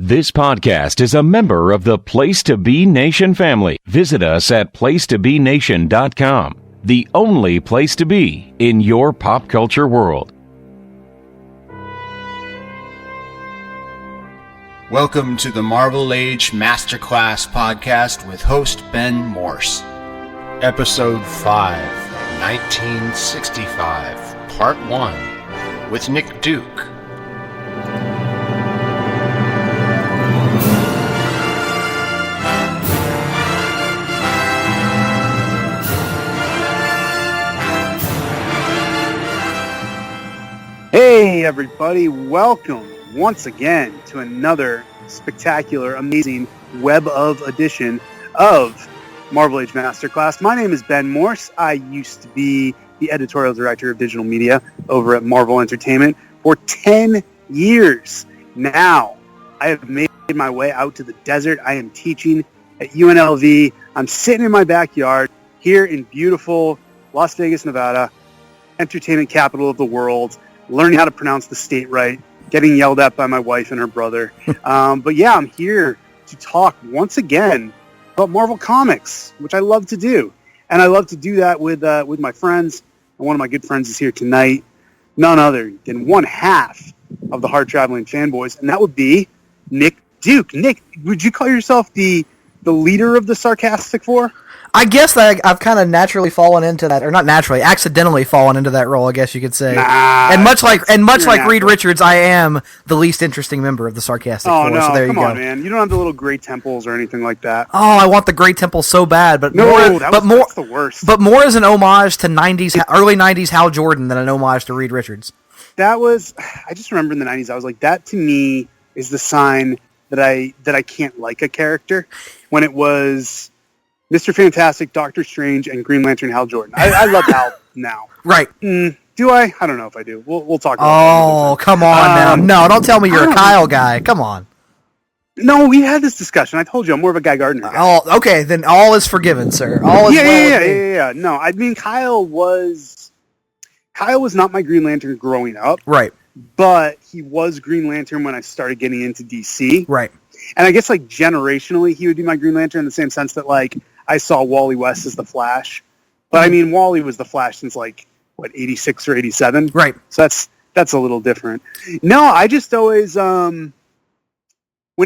This podcast is a member of the Place to Be Nation family. Visit us at placetobenation.com, the only place to be in your pop culture world. Welcome to the Marvel Age Masterclass podcast with host Ben Morse. Episode 5, 1965, Part 1, with Nick Duke. Hey everybody, welcome once again to another spectacular, amazing web of edition of Marvel Age Masterclass. My name is Ben Morse. I used to be the editorial director of digital media over at Marvel Entertainment for 10 years. Now, I have made my way out to the desert. I am teaching at UNLV. I'm sitting in my backyard here in beautiful Las Vegas, Nevada, entertainment capital of the world, learning how to pronounce the state right, getting yelled at by my wife and her brother. But yeah, I'm here to talk once again about Marvel Comics, which I love to do. And I love to do that with my friends. And one of my good friends is here tonight, none other than one half of the Hard Traveling Fanboys, and that would be Nick Duke. Nick, would you call yourself the leader of the Sarcastic Four? I guess that I've kind of naturally fallen into that, or not naturally, accidentally fallen into that role, I guess you could say. And much like Reed Richards, I am the least interesting member of the Sarcastic Four. No, so there come you go. on, man! You don't have the little gray temples or anything like that. Oh, I want the Gray Temple so bad, but that's the worst. But more as an homage to early '90s Hal Jordan than an homage to Reed Richards. I just remember in the '90s, I was like, that to me is the sign that I can't like a character. When it was Mr. Fantastic, Doctor Strange, and Green Lantern Hal Jordan. I love Hal now. Right. Do I? I don't know if I do. We'll talk about that. Oh, come on now. No, don't tell me you're a Kyle guy. Come on. No, we had this discussion. I told you I'm more of a Guy Gardner guy. Oh, okay. Then all is forgiven, sir. All is yeah. No, I mean, Kyle was not my Green Lantern growing up. Right. But he was Green Lantern when I started getting into DC. Right. And I guess, like, generationally, he would be my Green Lantern in the same sense that, like, I saw Wally West as the Flash. But, I mean, Wally was the Flash since, like, 86 or 87? Right. So that's a little different. No, I just always, when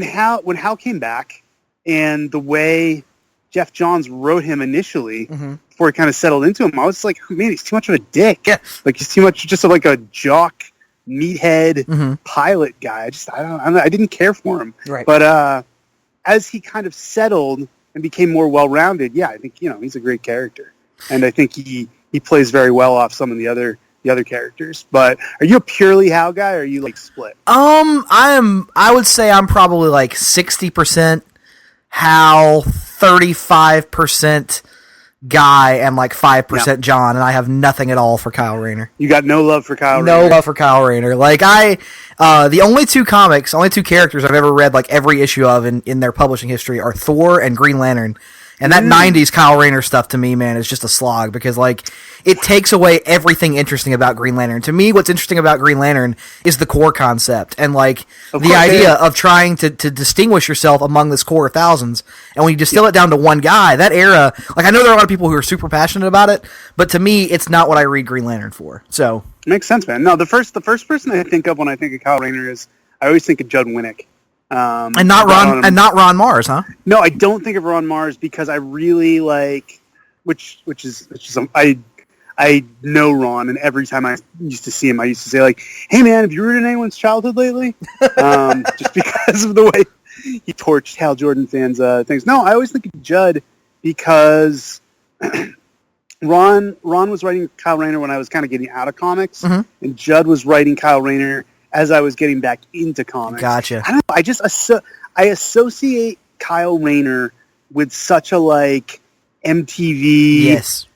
Hal came back and the way Jeff Johns wrote him initially, before he kind of settled into him, I was like, oh, man, he's too much of a dick. Yeah. Like, he's too much just like a jock, meathead pilot guy. I didn't care for him. Right. But as he kind of settled and became more well-rounded, yeah, I think he's a great character, and I think he plays very well off some of the other characters. But are you a purely Hal guy, or are you like split? I would say I'm probably like 60% Hal, 35% Guy, and like 5% John, and I have nothing at all for Kyle Rayner. You got no love for Kyle Rayner? No love for Kyle Rayner. Like, the only two characters I've ever read like every issue of in their publishing history are Thor and Green Lantern. And that 90s Kyle Rayner stuff to me, man, is just a slog because, like, it takes away everything interesting about Green Lantern. To me, what's interesting about Green Lantern is the core concept and, like, the idea of trying to distinguish yourself among this core of thousands. And when you distill it down to one guy, that era, like, I know there are a lot of people who are super passionate about it, but to me, it's not what I read Green Lantern for. So makes sense, man. No, the first person I think of when I think of Kyle Rayner is I always think of Judd Winnick. And not Ron Mars, huh? No, I don't think of Ron Mars because I really like, which is I know Ron, and every time I used to see him, I used to say like, "Hey man, have you ruined anyone's childhood lately?" Just because of the way he torched Hal Jordan fans' things. No, I always think of Judd because Ron was writing Kyle Rayner when I was kind of getting out of comics, and Judd was writing Kyle Rayner as I was getting back into comics. Gotcha. I don't know. I associate Kyle Rayner with such a like MTV, yes,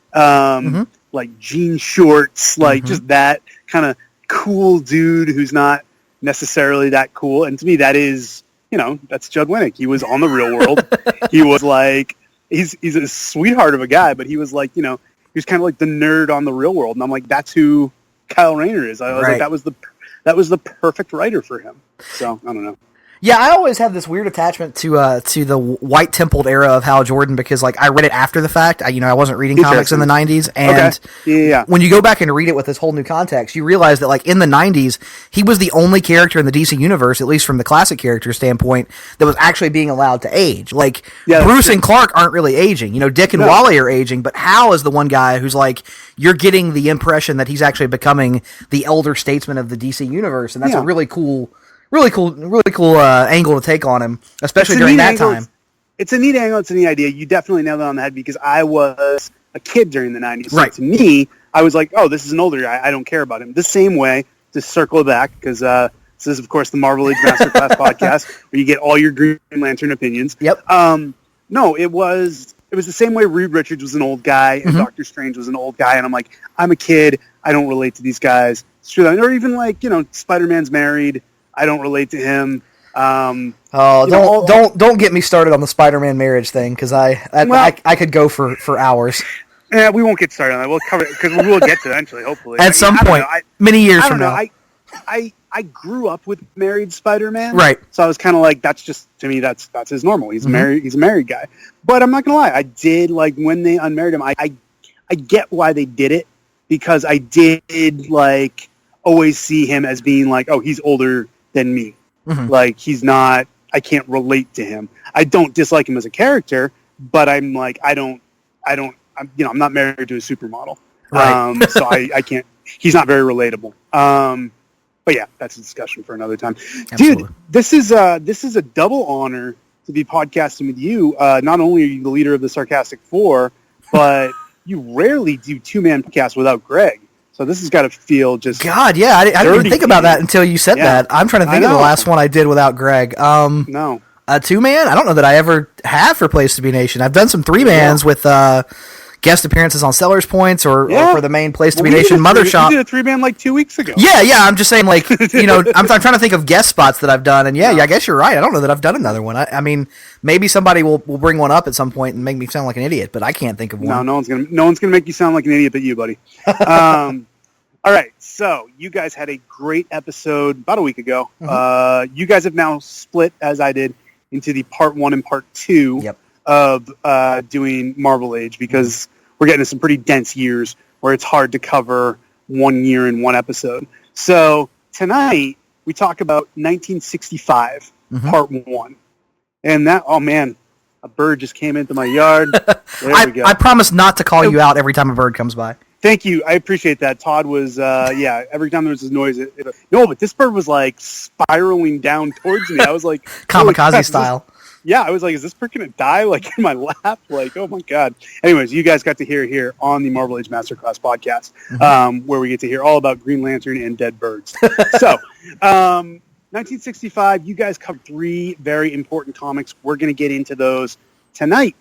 like jean shorts, like just that kind of cool dude who's not necessarily that cool. And to me, that is, that's Judd Winnick. He was on The Real World. He was like, he's a sweetheart of a guy, but he was like, he was kind of like the nerd on The Real World. And I'm like, that's who Kyle Rayner is. I was like, that was the perfect writer for him. So I don't know. Yeah, I always had this weird attachment to the white templed era of Hal Jordan because like I read it after the fact. I wasn't reading comics in the 90s, and when you go back and read it with this whole new context, you realize that like in the 90s, he was the only character in the DC universe, at least from the classic character standpoint, that was actually being allowed to age. Like Bruce and Clark aren't really aging. Dick and Wally are aging, but Hal is the one guy who's like you're getting the impression that he's actually becoming the elder statesman of the DC universe, and that's a really cool angle to take on him, especially during that time. It's a neat angle. It's a neat idea. You definitely nailed it on the head because I was a kid during the 90s. So to me, I was like, oh, this is an older guy. I don't care about him. The same way, to circle it back, because this is, of course, the Marvel Age Masterclass podcast where you get all your Green Lantern opinions. Yep. No, it was the same way Reed Richards was an old guy and Doctor Strange was an old guy. And I'm like, I'm a kid. I don't relate to these guys. It's true. Or even like, Spider-Man's married. I don't relate to him. Don't get me started on the Spider-Man marriage thing because I could go for hours. Yeah, we won't get started on that. We'll cover it because we will get to it eventually, hopefully. At some point, many years from now. I grew up with married Spider-Man, right? So I was kind of like, that's just to me, that's his normal. He's married. He's a married guy. But I'm not gonna lie, I did like when they unmarried him. I get why they did it because I did like always see him as being like, oh, he's older than me. Like he's not, I can't relate to him. I don't dislike him as a character, but I'm like, I'm not married to a supermodel. Right. So I can't, he's not very relatable. But yeah, that's a discussion for another time. Absolutely. Dude, this is a double honor to be podcasting with you. Not only are you the leader of the Sarcastic Four, but you rarely do two-man podcasts without Greg. So this has got to feel just God, yeah. I didn't even think about that until you said that. I'm trying to think of the last one I did without Greg. No. A two-man? I don't know that I ever have for Place to Be Nation. I've done some three-mans with guest appearances on Sellers Points or for the main Place to Be Nation Mother Shop. We did a three-man like 2 weeks ago. Yeah. I'm just saying, like, I'm trying to think of guest spots that I've done, and I guess you're right. I don't know that I've done another one. I mean, maybe somebody will bring one up at some point and make me sound like an idiot, but I can't think of one. No one's gonna make you sound like an idiot but you, buddy. All right, so you guys had a great episode about a week ago. You guys have now split, as I did, into the part 1 and part 2 of doing Marvel Age because we're getting into some pretty dense years where it's hard to cover 1 year in one episode. So tonight we talk about 1965, part 1. And that, oh man, a bird just came into my yard. There we go. I promise not to call you out every time a bird comes by. Thank you. I appreciate that. Todd was, every time there was this noise. No, but this bird was like spiraling down towards me. I was like... Kamikaze style. I was like, is this bird going to die like in my lap? Like, oh my God. Anyways, you guys got to hear here on the Marvel Age Masterclass podcast, where we get to hear all about Green Lantern and dead birds. So, 1965, you guys covered 3 very important comics. We're going to get into those tonight.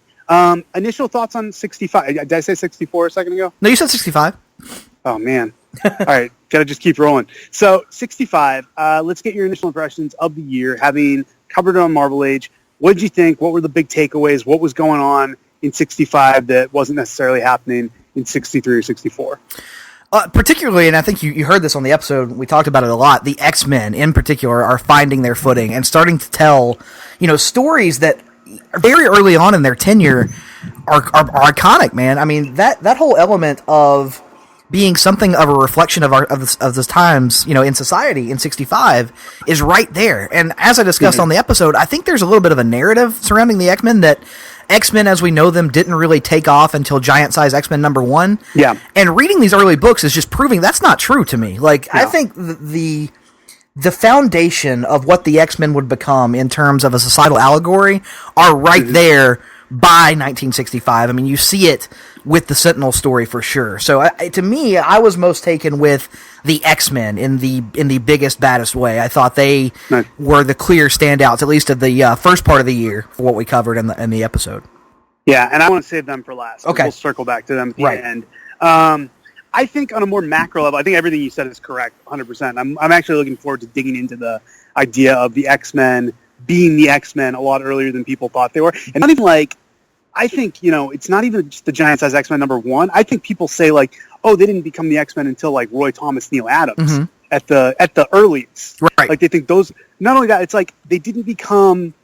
Initial thoughts on 65. Did I say 64 a second ago? No, you said 65. Oh, man. All right. Got to just keep rolling. So, 65. Let's get your initial impressions of the year, having covered it on Marvel Age. What did you think? What were the big takeaways? What was going on in 65 that wasn't necessarily happening in 63 or 64? Particularly, and I think you heard this on the episode, we talked about it a lot, the X-Men in particular are finding their footing and starting to tell, stories that very early on in their tenure are iconic, man. I mean, that whole element of being something of a reflection of the times, in society in 65 is right there. And as I discussed on the episode, I think there's a little bit of a narrative surrounding the X-Men that X-Men as we know them didn't really take off until Giant Size X-Men #1. Yeah. And reading these early books is just proving that's not true to me. Like, I think the foundation of what the X-Men would become in terms of a societal allegory are right there by 1965. I mean, you see it with the Sentinel story for sure. So to me, I was most taken with the X-Men in the biggest, baddest way. I thought they were the clear standouts, at least of the first part of the year for what we covered in the episode. Yeah, and I want to save them for last. Okay. We'll circle back to them at the end. I think on a more macro level, I think everything you said is correct, 100%. I'm actually looking forward to digging into the idea of the X-Men being the X-Men a lot earlier than people thought they were. And not even like, I think, it's not even just the Giant Size X-Men #1. I think people say like, oh, they didn't become the X-Men until like Roy Thomas, Neil Adams. at the earliest. Right. Like they think those. Not only that, it's like they didn't become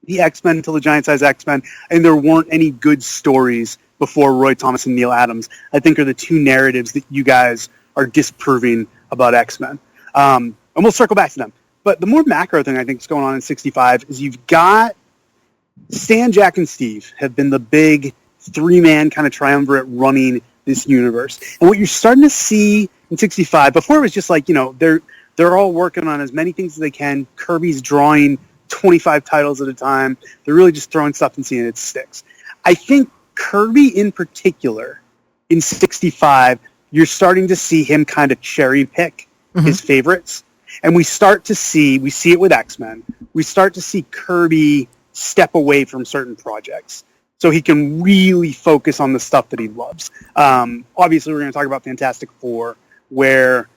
the X-Men until the Giant Size X-Men, and there weren't any good stories before Roy Thomas and Neil Adams. I think are the two narratives that you guys are disproving about X-Men. And we'll circle back to them. But the more macro thing I think is going on in 65 is you've got Stan, Jack, and Steve have been the big three-man kind of triumvirate running this universe. And what you're starting to see in 65, before it was just like, they're all working on as many things as they can. Kirby's drawing 25 titles at a time. They're really just throwing stuff and seeing it sticks. I think Kirby in particular, in 65, you're starting to see him kind of cherry pick his favorites. And we see it with X-Men, we start to see Kirby step away from certain projects so he can really focus on the stuff that he loves. Obviously, we're going to talk about Fantastic Four, where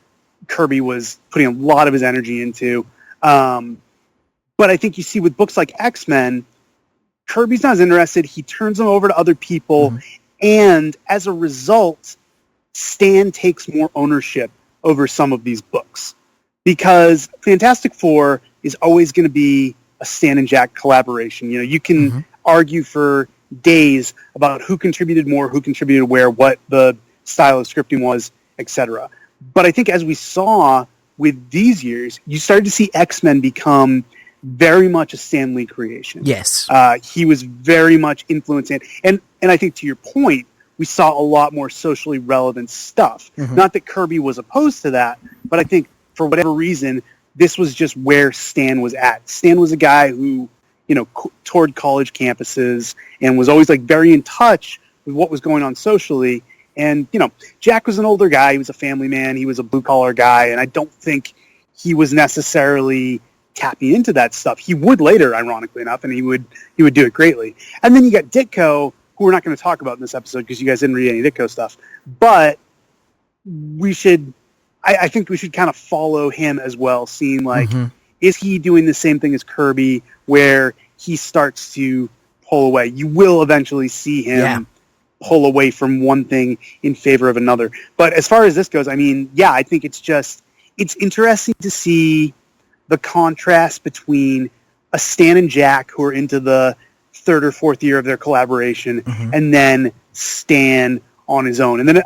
Kirby was putting a lot of his energy into. But I think you see with books like X-Men, Kirby's not as interested. He turns them over to other people. And as a result, Stan takes more ownership over some of these books. Because Fantastic Four is always going to be a Stan and Jack collaboration. You can argue for days about who contributed more, who contributed where, what the style of scripting was, etc. But I think as we saw with these years, you started to see X-Men become very much a Stan Lee creation. Yes. He was very much influencing it. And I think to your point, we saw a lot more socially relevant stuff. Not that Kirby was opposed to that, but I think for whatever reason, this was just where Stan was at. Stan was a guy who, toured college campuses and was always like very in touch with what was going on socially. And, Jack was an older guy. He was a family man. He was a blue collar guy. And I don't think he was necessarily tapping into that stuff. He would later, ironically enough, and he would do it greatly. And then you got Ditko, who we're not going to talk about in this episode because you guys didn't read any Ditko stuff. But I think we should kind of follow him as well, seeing like, is he doing the same thing as Kirby where he starts to pull away? You will eventually see him pull away from one thing in favor of another. But as far as this goes, I think it's interesting to see the contrast between a Stan and Jack who are into the third or fourth year of their collaboration and then Stan on his own. And then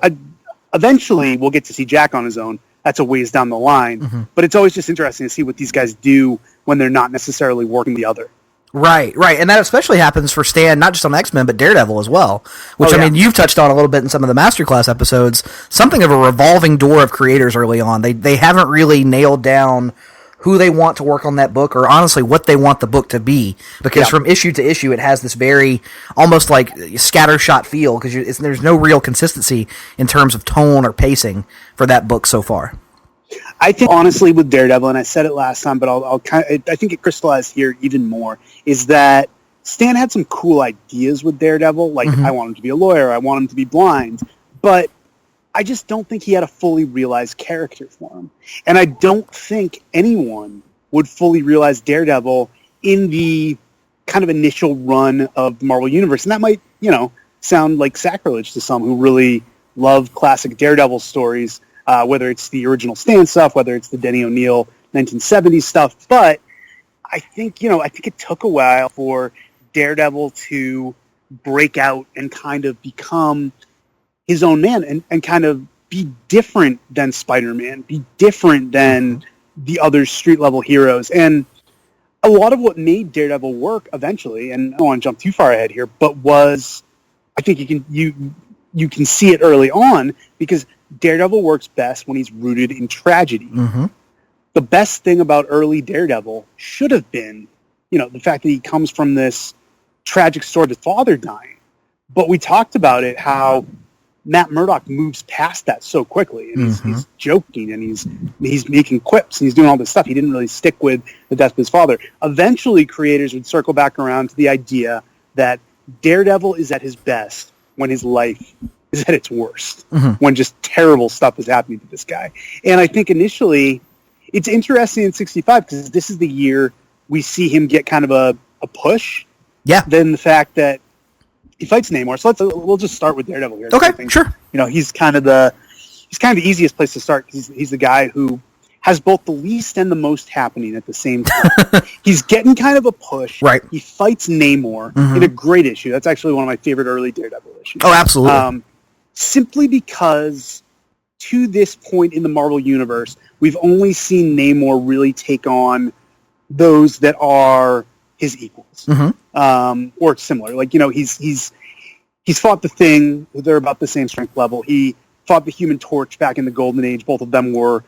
eventually we'll get to see Jack on his own. That's a ways down the line. But it's always just interesting to see what these guys do when they're not necessarily working the other. Right. And that especially happens for Stan, not just on X-Men, but Daredevil as well. Which, you've touched on a little bit in some of the Masterclass episodes. Something of a revolving door of creators early on. They haven't really nailed down who they want to work on that book, or honestly what they want the book to be, because from issue to issue it has this very almost like scattershot feel, because there's no real consistency in terms of tone or pacing for that book so far. I think honestly with Daredevil, and I said it last time, but I think it crystallized here even more, is that Stan had some cool ideas with Daredevil, like I want him to be a lawyer, I want him to be blind, but I just don't think he had a fully realized character for him. And I don't think anyone would fully realize Daredevil in the kind of initial run of the Marvel Universe. And that might, sound like sacrilege to some who really love classic Daredevil stories, whether it's the original Stan stuff, whether it's the Denny O'Neil 1970s stuff. But I think it took a while for Daredevil to break out and kind of become his own man and kind of be different than Spider-Man, be different than the other street-level heroes. And a lot of what made Daredevil work eventually, and I don't want to jump too far ahead here, but was, I think you can see it early on, because Daredevil works best when he's rooted in tragedy. The best thing about early Daredevil should have been, the fact that he comes from this tragic story of his father dying. But we talked about it, how Matt Murdock moves past that so quickly, and he's joking, and he's making quips, and he's doing all this stuff. He didn't really stick with the death of his father. Eventually, creators would circle back around to the idea that Daredevil is at his best when his life is at its worst, when just terrible stuff is happening to this guy. And I think initially, it's interesting in 65, because this is the year we see him get kind of a push. Then the fact that he fights Namor. So we'll just start with Daredevil here. Okay, sure. He's kind of the easiest place to start. He's the guy who has both the least and the most happening at the same time. He's getting kind of a push. Right. He fights Namor in a great issue. That's actually one of my favorite early Daredevil issues. Oh, absolutely. Simply because to this point in the Marvel Universe, we've only seen Namor really take on those that are his equals, or similar. Like, you know, he's fought the Thing. They're about the same strength level. He fought the Human Torch back in the Golden Age. Both of them were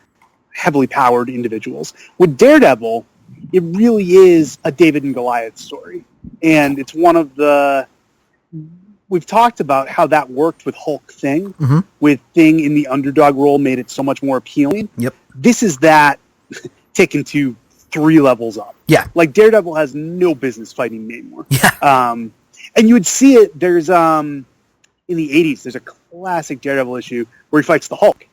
heavily powered individuals. With Daredevil, it really is a David and Goliath story. And it's one of the... We've talked about how that worked with Hulk Thing. With Thing in the underdog role made it so much more appealing. Yep. This is that taken to 3 levels up. Yeah. Like, Daredevil has no business fighting Namor. Yeah. And you would see it, there's... in the 80s, there's a classic Daredevil issue where he fights the Hulk.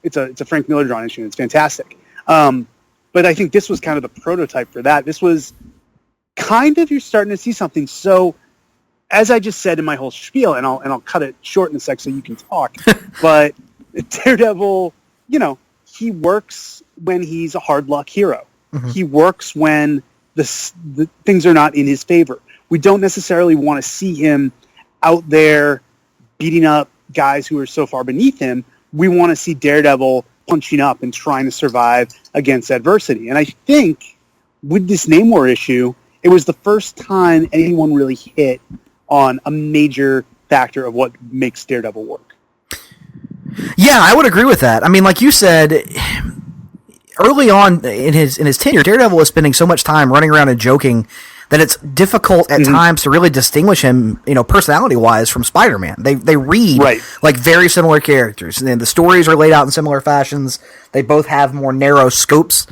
It's a Frank Miller drawn issue. It's fantastic. But I think this was kind of the prototype for that. This was kind of, you're starting to see something. So, as I just said in my whole spiel, and I'll cut it short in a sec so you can talk, but Daredevil, you know, he works when he's a hard luck hero. He works when the things are not in his favor. We don't necessarily want to see him out there beating up guys who are so far beneath him. We want to see Daredevil punching up and trying to survive against adversity. And I think with this Namor issue, it was the first time anyone really hit on a major factor of what makes Daredevil work. Yeah, I would agree with that. I mean, like you said, early on in his tenure, Daredevil was spending so much time running around and joking that it's difficult at times to really distinguish him, you know, personality-wise from Spider-Man. They read like very similar characters, and the stories are laid out in similar fashions. They both have more narrow scopes.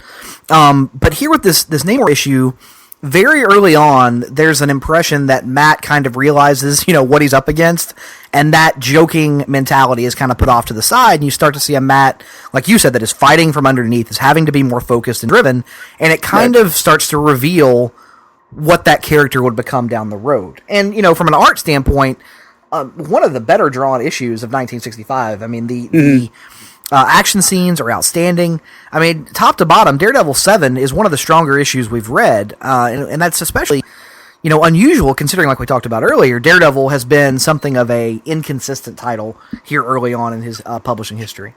But here with this Namor issue, very early on, there's an impression that Matt kind of realizes, you know, what he's up against, and that joking mentality is kind of put off to the side, and you start to see a Matt, like you said, that is fighting from underneath, is having to be more focused and driven, and it kind of starts to reveal what that character would become down the road. And, you know, from an art standpoint, one of the better drawn issues of 1965. I mean, the action scenes are outstanding. I mean, top to bottom, Daredevil 7 is one of the stronger issues we've read, and that's especially, you know, unusual considering, like we talked about earlier, Daredevil has been something of a inconsistent title here early on in his publishing history.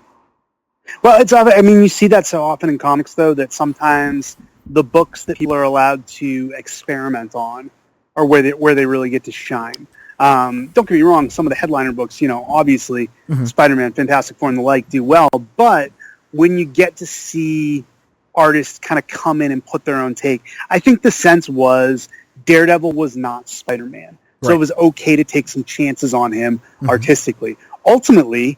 Well, I mean, you see that so often in comics, though, that sometimes the books that people are allowed to experiment on are where they really get to shine. Don't get me wrong, some of the headliner books, you know, obviously Spider-Man, Fantastic Four, and the like do well, but when you get to see artists kind of come in and put their own take, I think the sense was Daredevil was not Spider-Man. So it was okay to take some chances on him artistically. Ultimately,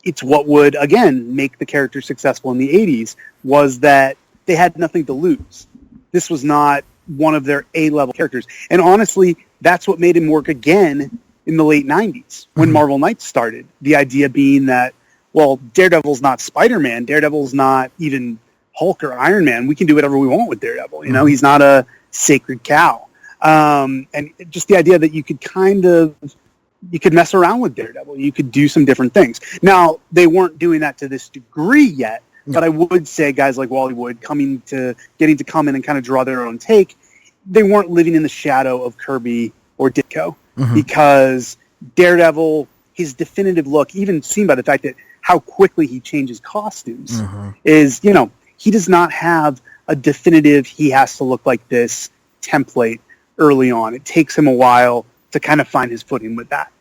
it's what would, again, make the character successful in the 80s, was that they had nothing to lose. This was not one of their A-level characters. And honestly, that's what made him work again in the late 90s when Marvel Knights started. The idea being that, well, Daredevil's not Spider-Man. Daredevil's not even Hulk or Iron Man. We can do whatever we want with Daredevil. You know, he's not a sacred cow. And just the idea that you could you could mess around with Daredevil. You could do some different things. Now, they weren't doing that to this degree yet, but I would say guys like Wally Wood getting to come in and kind of draw their own take, they weren't living in the shadow of Kirby or Ditko, because Daredevil, his definitive look, even seen by the fact that how quickly he changes costumes, is, you know, he does not have a definitive, he has to look like this template early on. It takes him a while to kind of find his footing with that.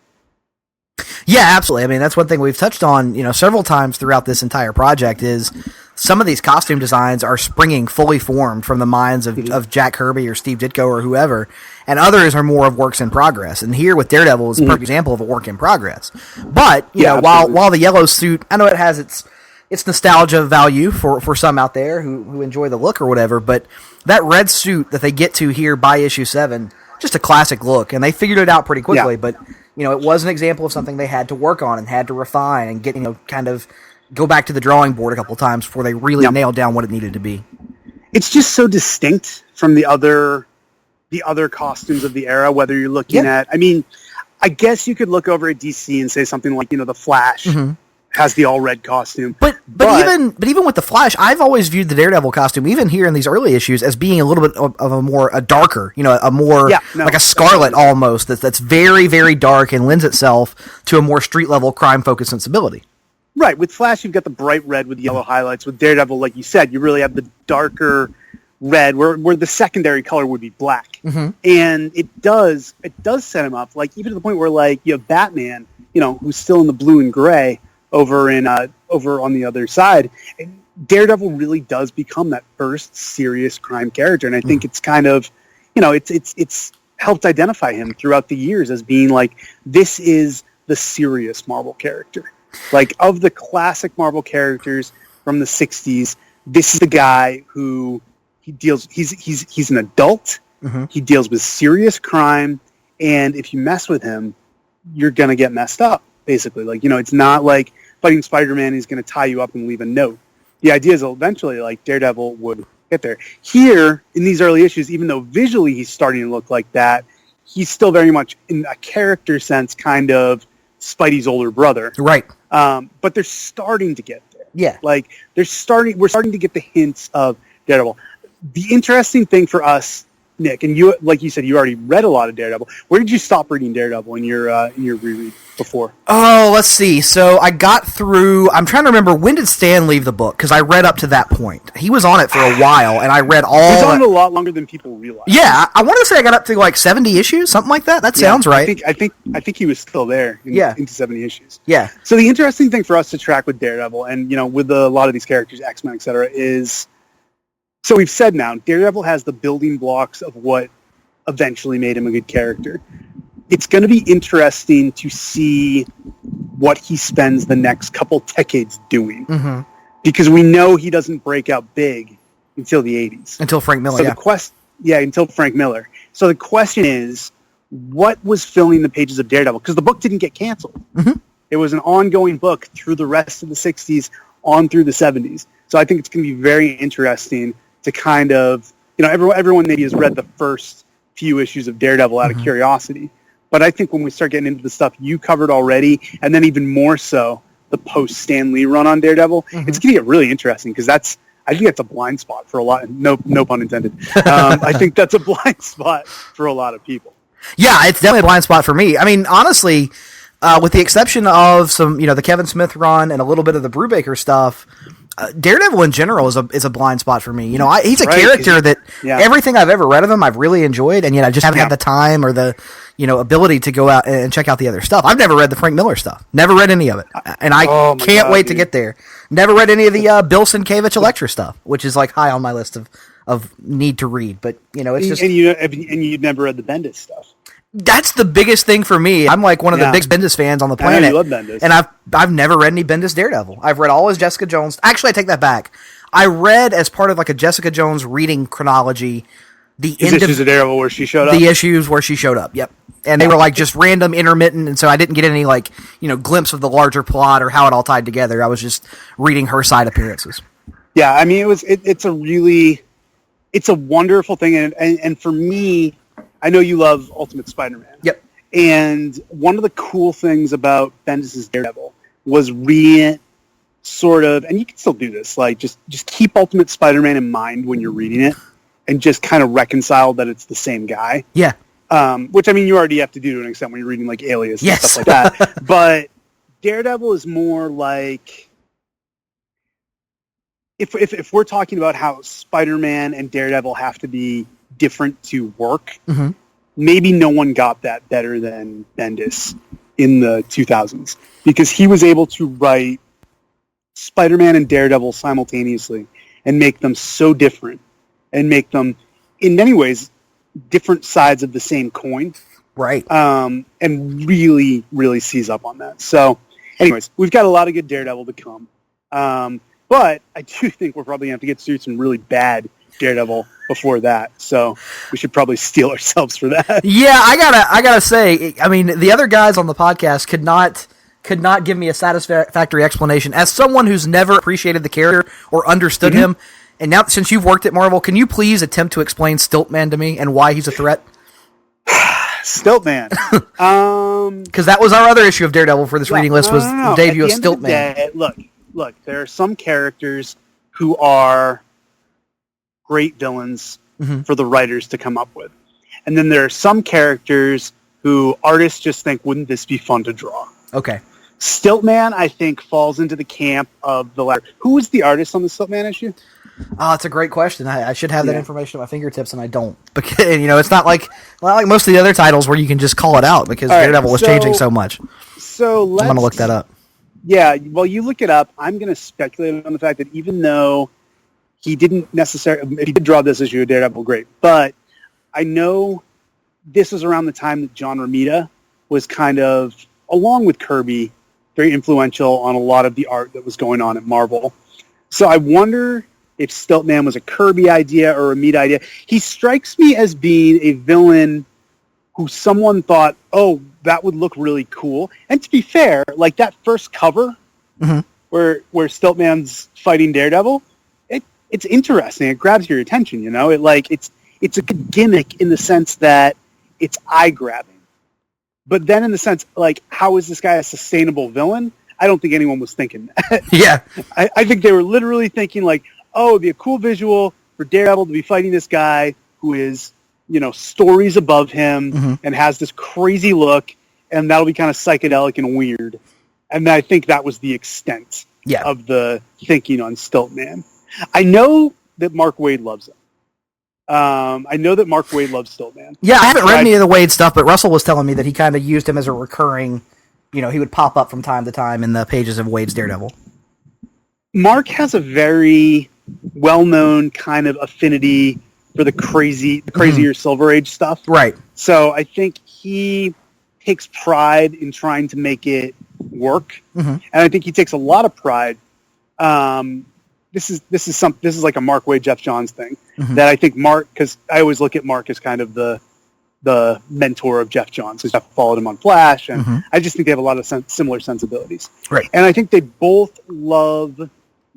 Yeah, absolutely. I mean, that's one thing we've touched on, you know, several times throughout this entire project is some of these costume designs are springing fully formed from the minds of Jack Kirby or Steve Ditko or whoever, and others are more of works in progress. And here with Daredevil is a perfect example of a work in progress. But, you know, while the yellow suit, I know it has its nostalgia value for some out there who enjoy the look or whatever, but that red suit that they get to here by issue 7, just a classic look, and they figured it out pretty quickly, but you know, it was an example of something they had to work on and had to refine and get, you know, kind of go back to the drawing board a couple of times before they really nailed down what it needed to be. It's just so distinct from the other costumes of the era, whether you're looking at, I mean, I guess you could look over at DC and say something like, you know, the Flash has the all red costume. But even with the Flash, I've always viewed the Daredevil costume, even here in these early issues, as being a little bit of a darker, a more like a Scarlet almost. That's very, very dark and lends itself to a more street level crime focused sensibility. Right. With Flash, you've got the bright red with yellow highlights. With Daredevil, like you said, you really have the darker red, where the secondary color would be black. Mm-hmm. And it does set him up, like even to the point where like you have Batman, who's still in the blue and gray over on the other side. And Daredevil really does become that first serious crime character, and I think it's kind of, it's helped identify him throughout the years as being like, this is the serious Marvel character. Like, of the classic Marvel characters from the 60s, this is the guy who he's an adult, he deals with serious crime, and if you mess with him, you're going to get messed up, basically. Like, it's not like fighting Spider-Man, he's going to tie you up and leave a note. The idea is eventually, like, Daredevil would get there. Here, in these early issues, even though visually he's starting to look like that, he's still very much, in a character sense, kind of Spidey's older brother. Right. But they're starting to get there. Yeah. Like, we're starting to get the hints of Daredevil. The interesting thing for us, Nick, and you, like you said, you already read a lot of Daredevil. Where did you stop reading Daredevil in your reread before? Oh, let's see. So I got through. I'm trying to remember, when did Stan leave the book? Because I read up to that point. He was on it for a while, and I read all. He was on it a lot longer than people realize. Yeah, I want to say I got up to like 70 issues, something like that. That sounds right. I think he was still there. Into 70 issues. Yeah. So the interesting thing for us to track with Daredevil, and with a lot of these characters, X-Men, etc., is. So we've said now, Daredevil has the building blocks of what eventually made him a good character. It's going to be interesting to see what he spends the next couple decades doing. Mm-hmm. Because we know he doesn't break out big until the 80s. Until Frank Miller, until Frank Miller. So the question is, what was filling the pages of Daredevil? Because the book didn't get canceled. Mm-hmm. It was an ongoing book through the rest of the 60s, on through the 70s. So I think it's going to be very interesting to kind of, everyone maybe has read the first few issues of Daredevil out of curiosity. But I think when we start getting into the stuff you covered already, and then even more so, the post-Stan Lee run on Daredevil, it's going to get really interesting, because I think that's a blind spot for a lot, no pun intended. I think that's a blind spot for a lot of people. Yeah, it's definitely a blind spot for me. I mean, honestly, with the exception of some, the Kevin Smith run and a little bit of the Brubaker stuff, Daredevil in general is a blind spot for me. He's a character that everything I've ever read of him I've really enjoyed, and yet I just haven't had the time or the ability to go out and check out the other stuff. I've never read the Frank Miller stuff. Never read any of it, and I can't wait to get there. Never read any of the Bill Sienkiewicz Elektra stuff, which is like high on my list of need to read. But it's just and you've never read the Bendis stuff. That's the biggest thing for me. I'm like one of the biggest Bendis fans on the planet. I know you love Bendis. And I've never read any Bendis Daredevil. I've read all his Jessica Jones. Actually, I take that back. I read, as part of like a Jessica Jones reading chronology, the issues of Daredevil where she showed up. The issues where she showed up. Yep. And they were like just random, intermittent, and so I didn't get any like glimpse of the larger plot or how it all tied together. I was just reading her side appearances. Yeah, I mean it's a wonderful thing, and for me, I know you love Ultimate Spider-Man. Yep. And one of the cool things about Bendis' Daredevil was reading it sort of, and you can still do this, like just keep Ultimate Spider-Man in mind when you're reading it, and just kind of reconcile that it's the same guy. Yeah. Which, I mean, you already have to do to an extent when you're reading like Alias and stuff like that. But Daredevil is more like, if we're talking about how Spider-Man and Daredevil have to be different to work, maybe no one got that better than Bendis in the 2000s, because he was able to write Spider-Man and Daredevil simultaneously and make them so different and make them, in many ways, different sides of the same coin. Right. And really, really seize up on that. So, anyways, we've got a lot of good Daredevil to come. But I do think we're probably going to have to get through some really bad Daredevil before that, so we should probably steel ourselves for that. Yeah, I gotta say, I mean, the other guys on the podcast could not give me a satisfactory explanation. As someone who's never appreciated the character or understood him, and now since you've worked at Marvel, can you please attempt to explain Stiltman to me and why he's a threat? Stiltman. Because that was our other issue of Daredevil for this reading list was the debut of Stiltman. Look, there are some characters who are great villains for the writers to come up with. And then there are some characters who artists just think, wouldn't this be fun to draw? Okay. Stiltman, I think, falls into the camp of the latter. Who was the artist on the Stiltman issue? Oh, it's a great question. I should have that information at my fingertips, and I don't. Because, it's not like most of the other titles where you can just call it out because Daredevil was changing so much. So I'm going to look that up. Yeah, well, you look it up. I'm going to speculate on the fact that even though he didn't necessarily, if he did draw this issue of Daredevil, great. But I know this was around the time that John Romita was kind of, along with Kirby, very influential on a lot of the art that was going on at Marvel. So I wonder if Stiltman was a Kirby idea or a Romita idea. He strikes me as being a villain who someone thought, oh, that would look really cool. And to be fair, like that first cover where Stiltman's fighting Daredevil, it's interesting. It grabs your attention, it's a good gimmick in the sense that it's eye-grabbing. But then in the sense, like, how is this guy a sustainable villain? I don't think anyone was thinking that. Yeah. I think they were literally thinking, like, oh, it'd be a cool visual for Daredevil to be fighting this guy who is, stories above him and has this crazy look, and that'll be kind of psychedelic and weird. And I think that was the extent of the thinking on Stiltman. I know that Mark Waid loves him. Stiltman. Yeah, I haven't read any of the Wade stuff, but Russell was telling me that he kind of used him as a recurring, he would pop up from time to time in the pages of Wade's Daredevil. Mark has a very well-known kind of affinity for the crazier Silver Age stuff. Right. So I think he takes pride in trying to make it work. And I think he takes a lot of pride. This is like a Mark Waid, Jeff Johns thing that I think Mark, because I always look at Mark as kind of the mentor of Jeff Johns, because Jeff followed him on Flash, and I just think they have a lot of similar sensibilities. Right. And I think they both love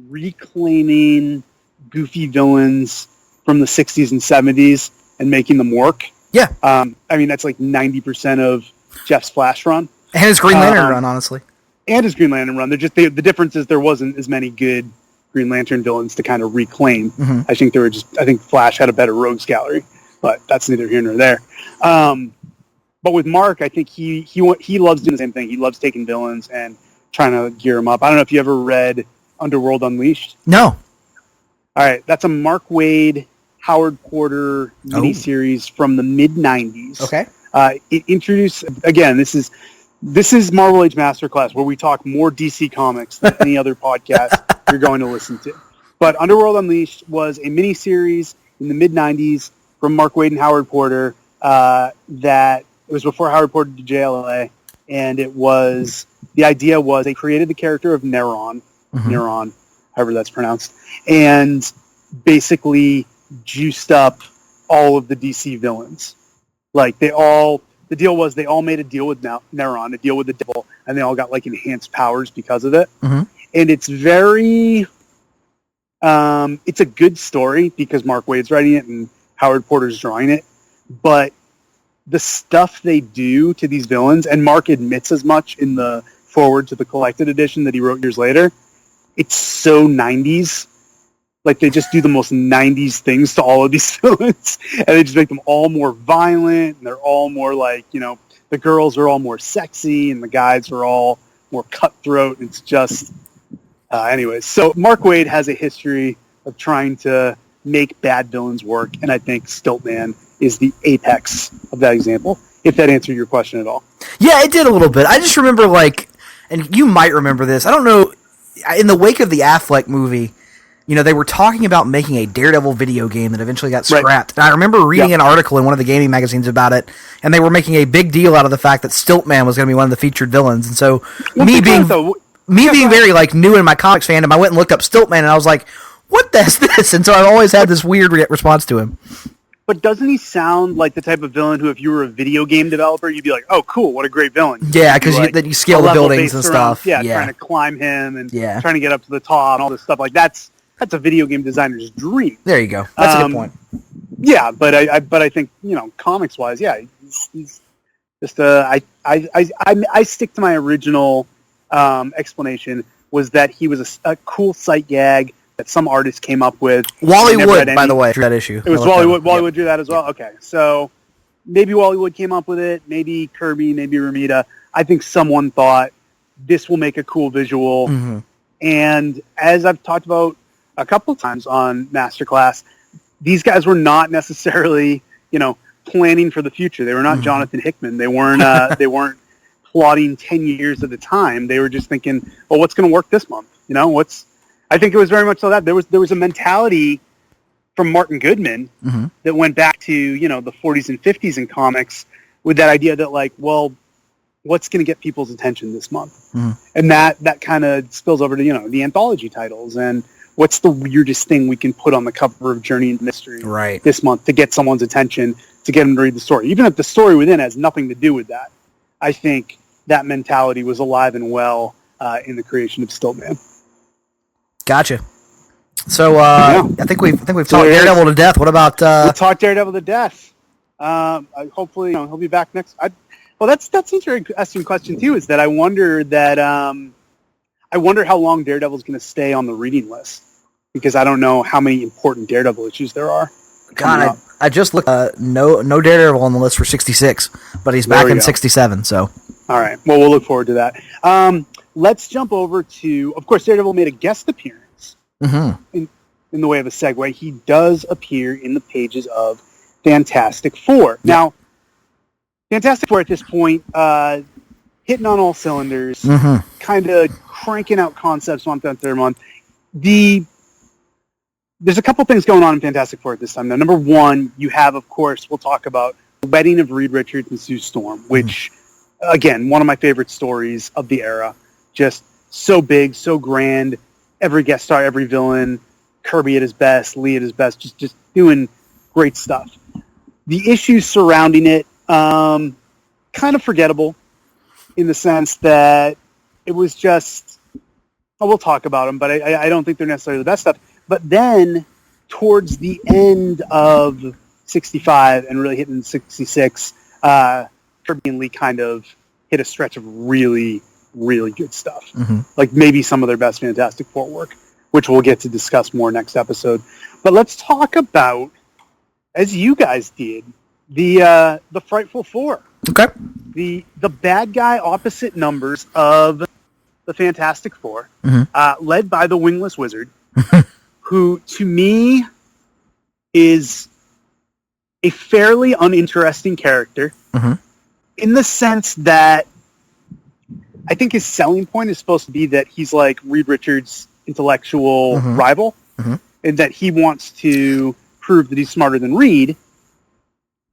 reclaiming goofy villains from the 60s and 70s and making them work. Yeah. That's like 90% of Jeff's Flash run. And his Green Lantern run, honestly. And his Green Lantern run. The difference is there wasn't as many good Green Lantern villains to kind of reclaim. I think Flash had a better rogues gallery, but that's neither here nor there. But with Mark, I think he loves doing the same thing. He loves taking villains and trying to gear them up. I don't know if you ever read Underworld Unleashed. No. All right, that's a Mark Waid, Howard Porter miniseries from the mid-90s. Okay. It introduced, again, this is Marvel Age Masterclass, where we talk more DC Comics than any other podcast you're going to listen to. But Underworld Unleashed was a miniseries in the mid-90s from Mark Waid and Howard Porter that it was before Howard Porter did JLA, and the idea was they created the character of Neron, however that's pronounced, and basically juiced up all of the DC villains. Like, the deal was they all made a deal with Neron, a deal with the devil, and they all got, like, enhanced powers because of it. And it's very... it's a good story because Mark Waid's writing it and Howard Porter's drawing it, but the stuff they do to these villains, and Mark admits as much in the foreword to the collected edition that he wrote years later, it's so 90s. Like, they just do the most 90s things to all of these villains, and they just make them all more violent, and they're all more like, the girls are all more sexy, and the guys are all more cutthroat. It's just... anyways, so Mark Waid has a history of trying to make bad villains work, and I think Stiltman is the apex of that example, if that answered your question at all. Yeah, it did a little bit. I just remember, and you might remember this, I don't know, in the wake of the Affleck movie, they were talking about making a Daredevil video game that eventually got scrapped. Right. And I remember reading an article in one of the gaming magazines about it, and they were making a big deal out of the fact that Stiltman was going to be one of the featured villains. And so, me being very new in my comics fandom, I went and looked up Stiltman, and I was like, what the is this? And so I've always had this weird response to him. But doesn't he sound like the type of villain who, if you were a video game developer, you'd be like, oh, cool, what a great villain. Yeah, because you scale the buildings and stuff. Yeah, trying to climb him and trying to get up to the top and all this stuff. Like, that's a video game designer's dream. There you go. That's a good point. Yeah, but I think, comics-wise, he's I stick to my original explanation, was that he was a cool sight gag that some artist came up with. Wally Wood, by the way, drew that issue. It was Wally Wood. Wally Wood drew that as well? Okay. So maybe Wally Wood came up with it, maybe Kirby, maybe Ramita. I think someone thought this will make a cool visual. Mm-hmm. And as I've talked about a couple of times on Masterclass, these guys were not necessarily, planning for the future. They were not Jonathan Hickman. They weren't plotting 10 years at a time. They were just thinking, well, what's going to work this month? I think it was very much so that there was a mentality from Martin Goodman that went back to, the 40s and 50s in comics, with that idea that, like, well, what's going to get people's attention this month? And that kind of spills over to, the anthology titles, and what's the weirdest thing we can put on the cover of Journey into Mystery this month to get someone's attention, to get them to read the story. Even if the story within has nothing to do with that, I think that mentality was alive and well in the creation of Stiltman. Gotcha. So I think we've talked Daredevil to death. What about? We'll talk Daredevil to death. Hopefully, he'll be back next. That's an interesting question too. Is that I wonder how long Daredevil's going to stay on the reading list, because I don't know how many important Daredevil issues there are. God, I just looked. No Daredevil on the list for 66, but he's back in 67. So. All right. Well, we'll look forward to that. Let's jump over to, of course, Daredevil made a guest appearance in the way of a segue. He does appear in the pages of Fantastic Four. Now, Fantastic Four at this point, hitting on all cylinders, kind of cranking out concepts month after month. There's a couple things going on in Fantastic Four at this time. Now, number one, you have, of course, we'll talk about the wedding of Reed Richards and Sue Storm, which, again, one of my favorite stories of the era. Just so big, so grand. Every guest star, every villain, Kirby at his best, Lee at his best, just doing great stuff. The issues surrounding it, kind of forgettable, in the sense that it was just, we'll talk about them, but I don't think they're necessarily the best stuff. But then, towards the end of 65 and really hitting 66, Kirby and Lee kind of hit a stretch of really, really good stuff. Like maybe some of their best Fantastic Four work, which we'll get to discuss more next episode. But let's talk about, as you guys did, the Frightful Four. Okay. The bad guy opposite numbers of the Fantastic Four, led by the Wingless Wizard, who to me is a fairly uninteresting character, in the sense that I think his selling point is supposed to be that he's like Reed Richards' intellectual rival, and that he wants to prove that he's smarter than Reed.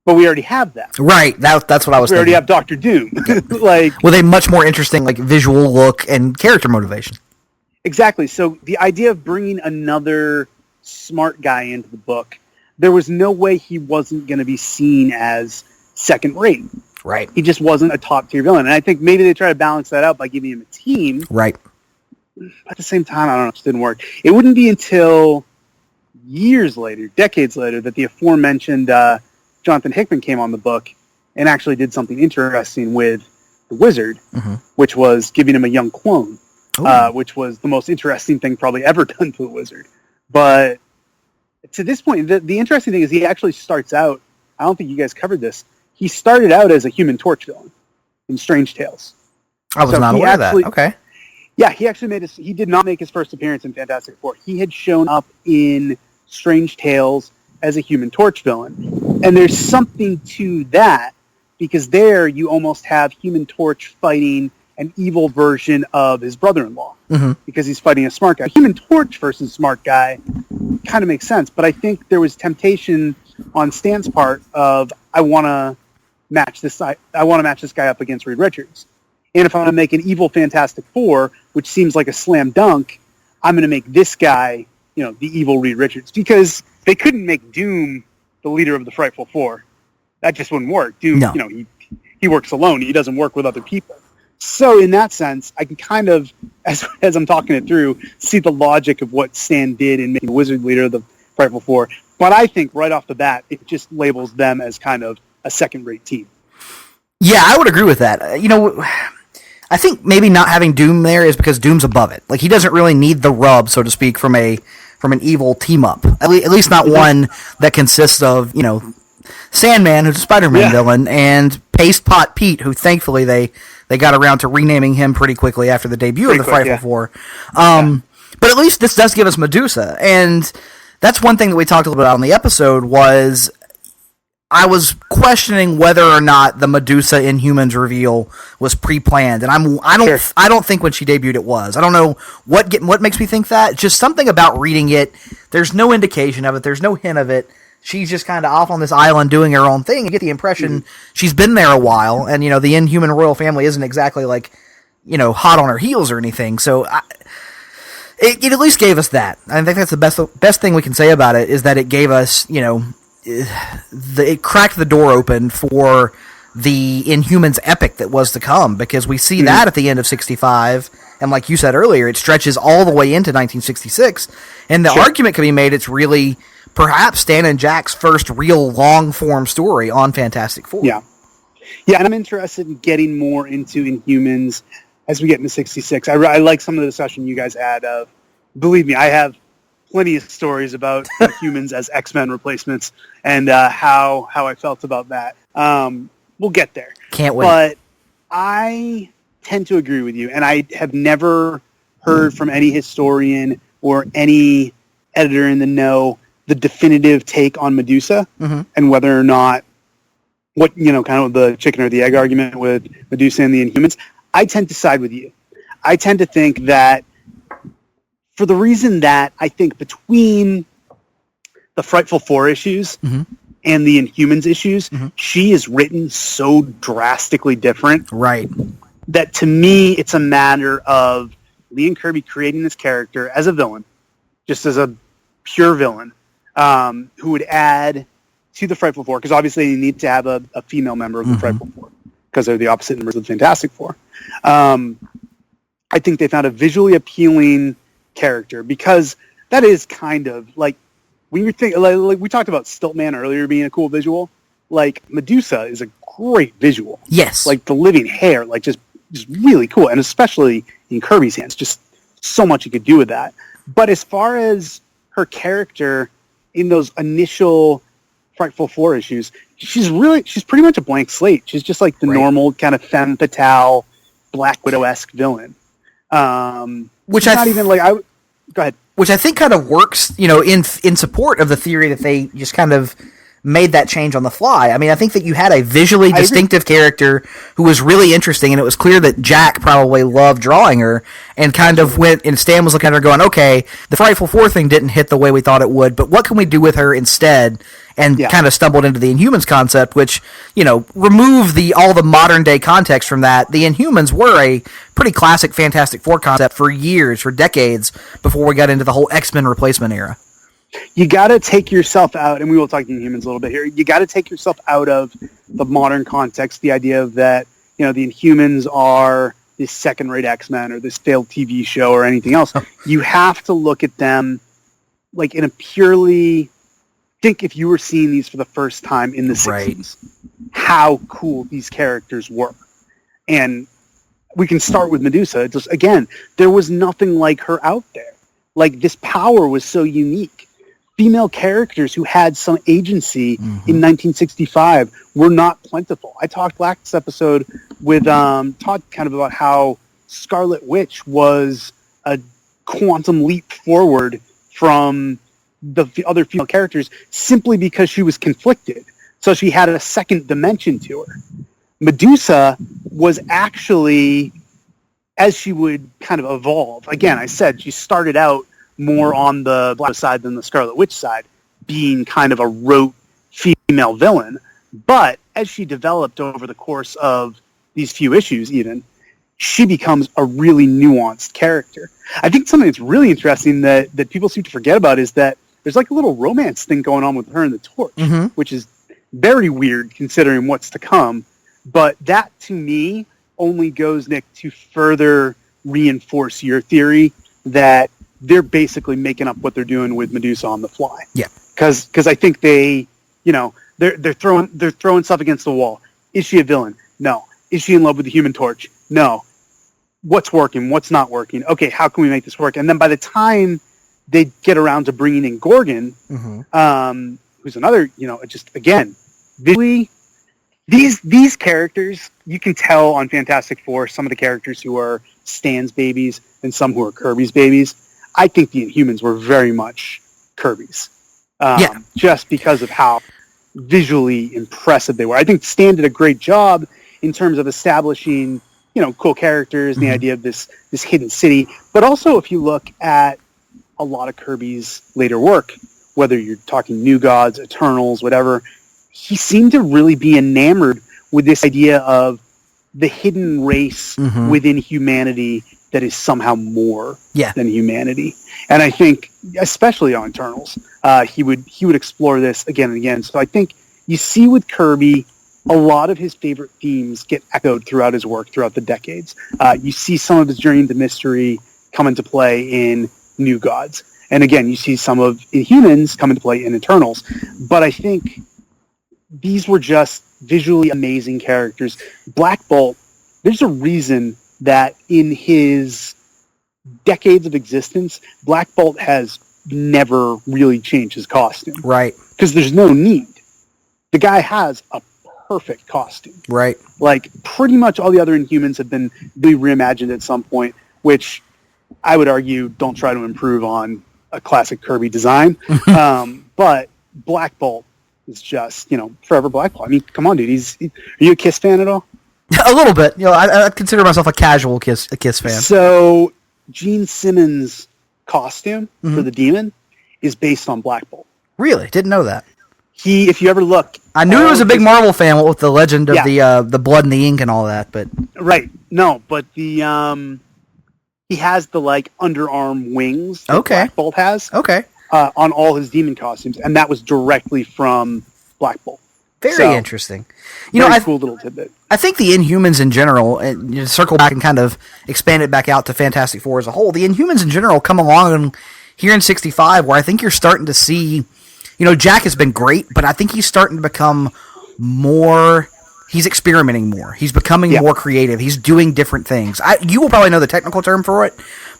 But we already have that. Right. That's what I was thinking. We already have Dr. Doom. With a much more interesting visual look and character motivation. Exactly. So the idea of bringing another smart guy into the book, there was no way he wasn't going to be seen as second rate. Right. He just wasn't a top tier villain. And I think maybe they try to balance that out by giving him a team. Right. But at the same time, I don't know, it just didn't work. It wouldn't be until years later, decades later, that the aforementioned Jonathan Hickman came on the book and actually did something interesting with the Wizard, which was giving him a young clone, which was the most interesting thing probably ever done to the Wizard. But to this point, the interesting thing is he actually starts out, I don't think you guys covered this, he started out as a Human Torch villain in Strange Tales. I was not aware of that. Okay. Yeah, he did not make his first appearance in Fantastic Four. He had shown up in Strange Tales as a Human Torch villain. And there's something to that, because there you almost have Human Torch fighting an evil version of his brother-in-law, because he's fighting a smart guy. Human Torch versus smart guy kind of makes sense, but I think there was temptation on Stan's part of, I want to match this guy up against Reed Richards. And if I'm going to make an evil Fantastic Four, which seems like a slam dunk, I'm going to make this guy, the evil Reed Richards, because they couldn't make Doom the leader of the Frightful Four. That just wouldn't work. Doom, he works alone. He doesn't work with other people. So in that sense, I can kind of, as I'm talking it through, see the logic of what Stan did in making the Wizard leader of the Frightful Four. But I think right off the bat, it just labels them as kind of a second-rate team. Yeah, I would agree with that. I think maybe not having Doom there is because Doom's above it. Like, he doesn't really need the rub, so to speak, from an evil team up. At least not one that consists of, Sandman, who's a Spider-Man villain, and Paste Pot Pete, who thankfully they got around to renaming him pretty quickly after the debut of the Frightful Four. But at least this does give us Medusa, and that's one thing that we talked a little bit about on the episode was I was questioning whether or not the Medusa Inhumans reveal was pre-planned, and I don't think when she debuted it was. I don't know what makes me think that. Just something about reading it. There's no indication of it. There's no hint of it. She's just kind of off on this island doing her own thing. You get the impression she's been there a while, and the Inhuman royal family isn't exactly like hot on her heels or anything. So it at least gave us that. I think that's the best thing we can say about it is that it gave us it cracked the door open for the Inhumans epic that was to come, because we see that at the end of 65, and like you said earlier, it stretches all the way into 1966, and the argument can be made it's really perhaps Stan and Jack's first real long-form story on Fantastic Four. Yeah, and I'm interested in getting more into Inhumans as we get into 66. I like some of the discussion you guys had of, believe me, I have plenty of stories about humans as X-Men replacements and how I felt about that. We'll get there. Can't wait. But I tend to agree with you, and I have never heard from any historian or any editor in the know the definitive take on Medusa and whether or not kind of the chicken or the egg argument with Medusa and the Inhumans. I tend to side with you. I tend to think that for the reason that I think between the Frightful Four issues and the Inhumans issues, she is written so drastically different. Right. That to me, it's a matter of Lee and Kirby creating this character as a villain, just as a pure villain, who would add to the Frightful Four, because obviously you need to have a female member of the Frightful Four, because they're the opposite members of the Fantastic Four. I think they found a visually appealing character, because that is kind of like when you think like we talked about Stiltman earlier being a cool visual. Like Medusa is a great visual. Yes, like the living hair, like just really cool, and especially in Kirby's hands, just so much you could do with that. But as far as her character in those initial Frightful Four issues, she's pretty much a blank slate. She's just like the normal kind of femme fatale, Black Widow-esque villain. Which I not even like. Go ahead. Which I think kind of works, in support of the theory that they just kind of made that change on the fly. I mean, I think that you had a visually distinctive character who was really interesting, and it was clear that Jack probably loved drawing her, and kind of went, and Stan was looking at her going, okay, the Frightful Four thing didn't hit the way we thought it would, but what can we do with her instead? And kind of stumbled into the Inhumans concept, which, remove all the modern day context from that. The Inhumans were a pretty classic Fantastic Four concept for years, for decades, before we got into the whole X-Men replacement era. You got to take yourself out, and we will talk to Inhumans a little bit here. You got to take yourself out of the modern context, the idea of that, the Inhumans are this second-rate X-Men or this failed TV show or anything else. You have to look at them like in a purely... Think if you were seeing these for the first time in the 60s, how cool these characters were. And we can start with Medusa. Just, again, there was nothing like her out there. Like, this power was so unique. Female characters who had some agency in 1965 were not plentiful. I talked last episode with Todd kind of about how Scarlet Witch was a quantum leap forward from the other female characters simply because she was conflicted. So she had a second dimension to her. Medusa was actually, as she would kind of evolve, again, I said she started out more on the Black side than the Scarlet Witch side, being kind of a rote female villain. But as she developed over the course of these few issues even, she becomes a really nuanced character. I think something that's really interesting that people seem to forget about is that there's like a little romance thing going on with her and the Torch, which is very weird considering what's to come. But that, to me, only goes, Nick, to further reinforce your theory that they're basically making up what they're doing with Medusa on the fly. Yeah. Because I think they're throwing stuff against the wall. Is she a villain? No. Is she in love with the Human Torch? No. What's working? What's not working? Okay, how can we make this work? And then by the time they get around to bringing in Gorgon, who's another, just again, visually, these characters, you can tell on Fantastic Four, some of the characters who are Stan's babies and some who are Kirby's babies. I think the Inhumans were very much Kirby's. Just because of how visually impressive they were. I think Stan did a great job in terms of establishing, cool characters and the idea of this hidden city. But also, if you look at a lot of Kirby's later work, whether you're talking New Gods, Eternals, whatever, he seemed to really be enamored with this idea of the hidden race within humanity that is somehow more than humanity. And I think, especially on Eternals, he would explore this again and again. So I think you see with Kirby, a lot of his favorite themes get echoed throughout his work throughout the decades. You see some of his journey into mystery come into play in New Gods. And again, you see some of Inhumans come into play in Eternals. But I think these were just visually amazing characters. Black Bolt, there's a reason that in his decades of existence, Black Bolt has never really changed his costume. Right. Because there's no need. The guy has a perfect costume. Right. Like, pretty much all the other Inhumans have been really reimagined at some point, which I would argue don't try to improve on a classic Kirby design. But Black Bolt is just, forever Black Bolt. I mean, come on, dude. Are you a Kiss fan at all? A little bit. I consider myself a casual Kiss fan. So, Gene Simmons' costume for the Demon is based on Black Bolt. Really? Didn't know that. If you ever look... I knew he was a big Marvel fan with the legend of the blood and the ink and all that, but... Right. No, but he has the, underarm wings that Black Bolt has. Okay. On all his Demon costumes, and that was directly from Black Bolt. Very interesting. Cool little tidbit. I think the Inhumans in general, and circle back and kind of expand it back out to Fantastic Four as a whole, the Inhumans in general come along here in 65 where I think you're starting to see, Jack has been great, but I think he's starting to become more... He's experimenting more. He's becoming more creative. He's doing different things. You will probably know the technical term for it,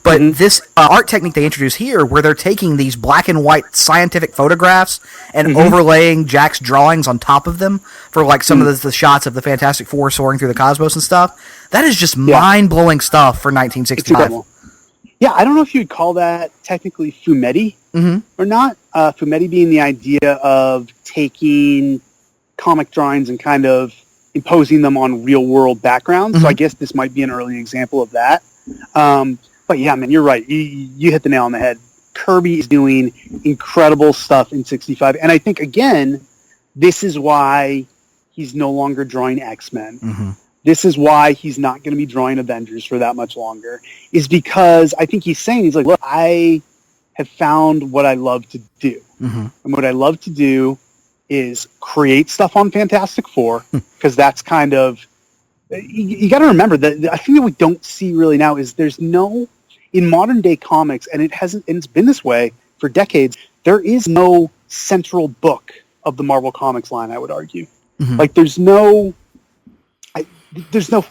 but this art technique they introduce here, where they're taking these black and white scientific photographs and overlaying Jack's drawings on top of them for some of the shots of the Fantastic Four soaring through the cosmos and stuff. That is just mind-blowing stuff for 1965. Yeah, I don't know if you would call that technically fumetti or not. Fumetti being the idea of taking comic drawings and kind of imposing them on real-world backgrounds. So I guess this might be an early example of that. But yeah, man, you're right. You hit the nail on the head. Kirby is doing incredible stuff in 65. And I think, again, this is why he's no longer drawing X-Men. This is why he's not going to be drawing Avengers for that much longer. Is because I think he's saying, look, I have found what I love to do. And what I love to do is create stuff on Fantastic Four, because that's kind of... You got to remember that I think that we don't see really now is there's no... In modern day comics, and it's been this way for decades, there is no central book of the Marvel Comics line, I would argue. There's no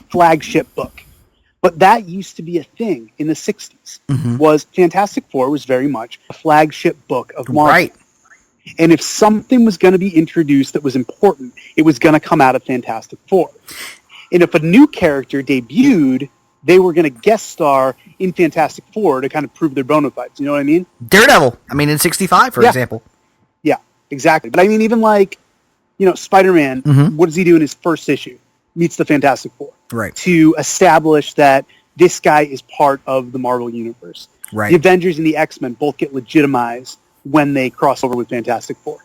flagship book. But that used to be a thing in the 60s. Was Fantastic Four was very much a flagship book of Marvel. Right. And if something was going to be introduced that was important, it was going to come out of Fantastic Four. And if a new character debuted, they were going to guest star in Fantastic Four to kind of prove their bona fides. You know what I mean? Daredevil. I mean, in 65, for example. Yeah, exactly. But I mean, even Spider-Man, what does he do in his first issue? Meets the Fantastic Four. Right. To establish that this guy is part of the Marvel Universe. Right. The Avengers and the X-Men both get legitimized when they cross over with Fantastic Four.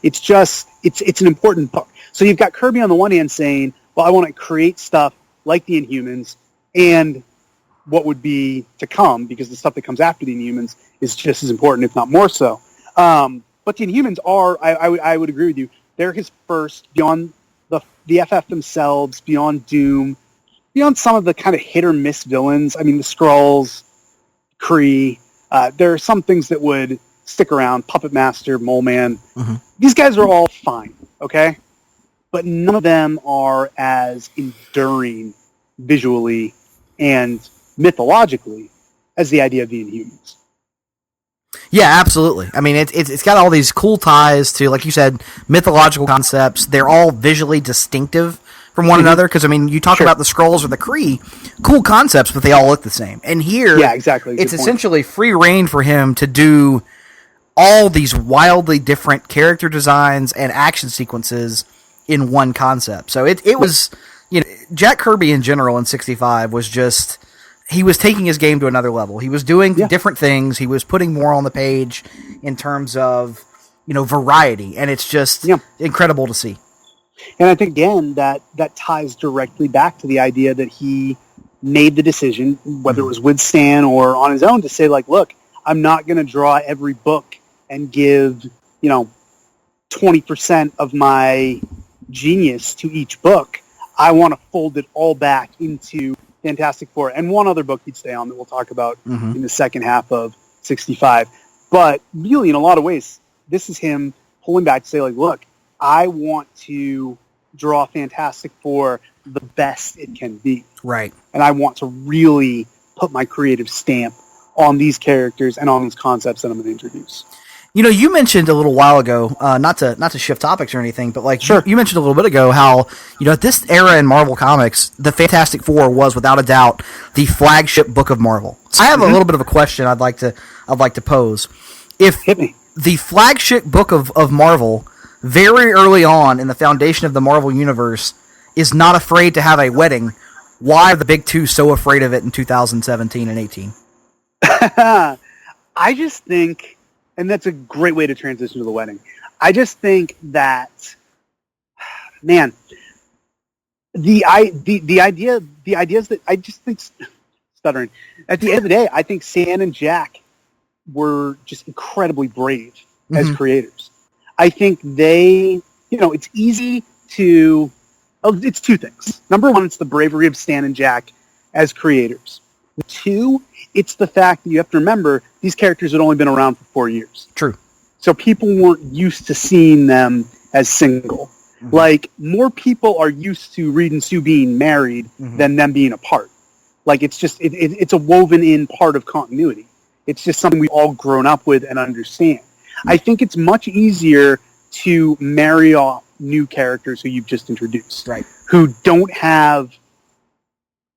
It's just, it's an important book. So you've got Kirby on the one hand saying, well, I want to create stuff like the Inhumans and what would be to come, because the stuff that comes after the Inhumans is just as important, if not more so. But the Inhumans are, I would agree with you, they're his first, beyond the FF themselves, beyond Doom, beyond some of the kind of hit or miss villains. I mean, the Skrulls, Kree, there are some things that would stick around, Puppet Master, Mole Man. These guys are all fine, okay? but none of them are as enduring visually and mythologically as the idea of the Inhumans. Yeah, absolutely. I mean, it's got all these cool ties to, like you said, mythological concepts. They're all visually distinctive from one another, because, I mean, you talk about the Skrulls or the Kree, cool concepts, but they all look the same. And here, yeah, exactly. It's essentially free reign for him to do all these wildly different character designs and action sequences in one concept. So it was, you know, Jack Kirby in general in 65 was just, he was taking his game to another level. He was doing different things. He was putting more on the page in terms of, you know, variety. And it's just incredible to see. And I think, again, that ties directly back to the idea that he made the decision, whether it was with Stan or on his own, to say, like, look, I'm not going to draw every book and give, 20% of my genius to each book. I want to fold it all back into Fantastic Four. And one other book he'd stay on that we'll talk about in the second half of 65. But really, in a lot of ways, this is him pulling back to say, like, look, I want to draw Fantastic Four the best it can be. Right. And I want to really put my creative stamp on these characters and on these concepts that I'm going to introduce. You know, you mentioned a little while ago, not to shift topics or anything, but like you mentioned a little bit ago how, you know, at this era in Marvel Comics, the Fantastic Four was without a doubt the flagship book of Marvel. So I have a little bit of a question I'd like to pose. If the flagship book of Marvel very early on in the foundation of the Marvel Universe is not afraid to have a wedding, why are the big two so afraid of it in 2017 and 18? I just think, and that's a great way to transition to the wedding, I just think that, man, the ideas that I just think, stuttering, at the end of the day, I think Stan and Jack were just incredibly brave as creators. I think they, it's easy to, it's two things. Number one, it's the bravery of Stan and Jack as creators. Two, it's the fact that you have to remember these characters had only been around for 4 years. True. So people weren't used to seeing them as single. Like, more people are used to Reed and Sue being married than them being apart. Like, it's just, it's a woven in part of continuity. It's just something we've all grown up with and understand. I think it's much easier to marry off new characters who you've just introduced, right? Who don't have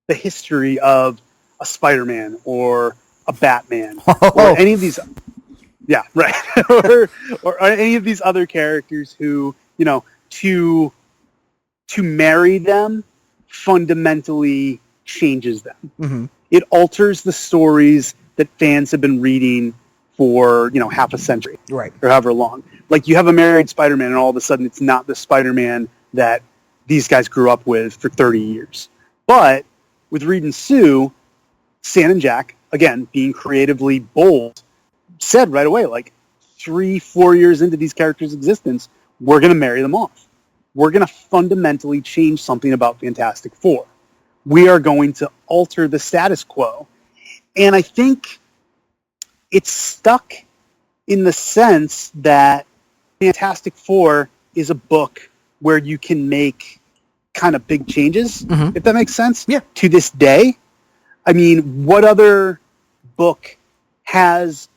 the history of a Spider-Man or a Batman or any of these, or any of these other characters who, to marry them fundamentally changes them. It alters the stories that fans have been reading for, half a century, right, or however long. Like, you have a married Spider-Man, and all of a sudden it's not the Spider-Man that these guys grew up with for 30 years. But with Reed and Sue, Stan and Jack, again, being creatively bold, said right away, like, 3-4 years into these characters' existence, we're going to marry them off. We're going to fundamentally change something about Fantastic Four. We are going to alter the status quo. And I think it's stuck in the sense that Fantastic Four is a book where you can make kind of big changes, if that makes sense. Yeah. To this day, I mean, what other book has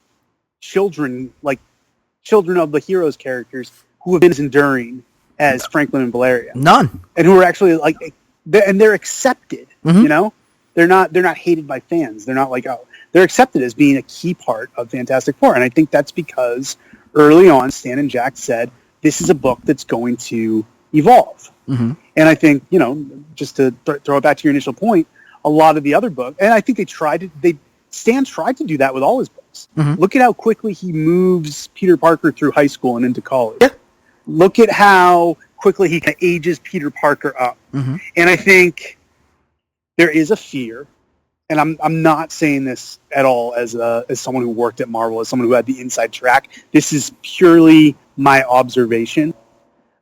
children of the heroes characters who have been as enduring as Franklin and Valeria? None. And who are actually they're accepted, They're not hated by fans. They're not like, they're accepted as being a key part of Fantastic Four. And I think that's because early on, Stan and Jack said, this is a book that's going to evolve. And I think, just to throw it back to your initial point, a lot of the other books, and I think Stan tried to do that with all his books. Look at how quickly he moves Peter Parker through high school and into college. Yeah. Look at how quickly he ages Peter Parker up. And I think there is a fear, and I'm not saying this at all as someone who worked at Marvel, as someone who had the inside track. This is purely my observation.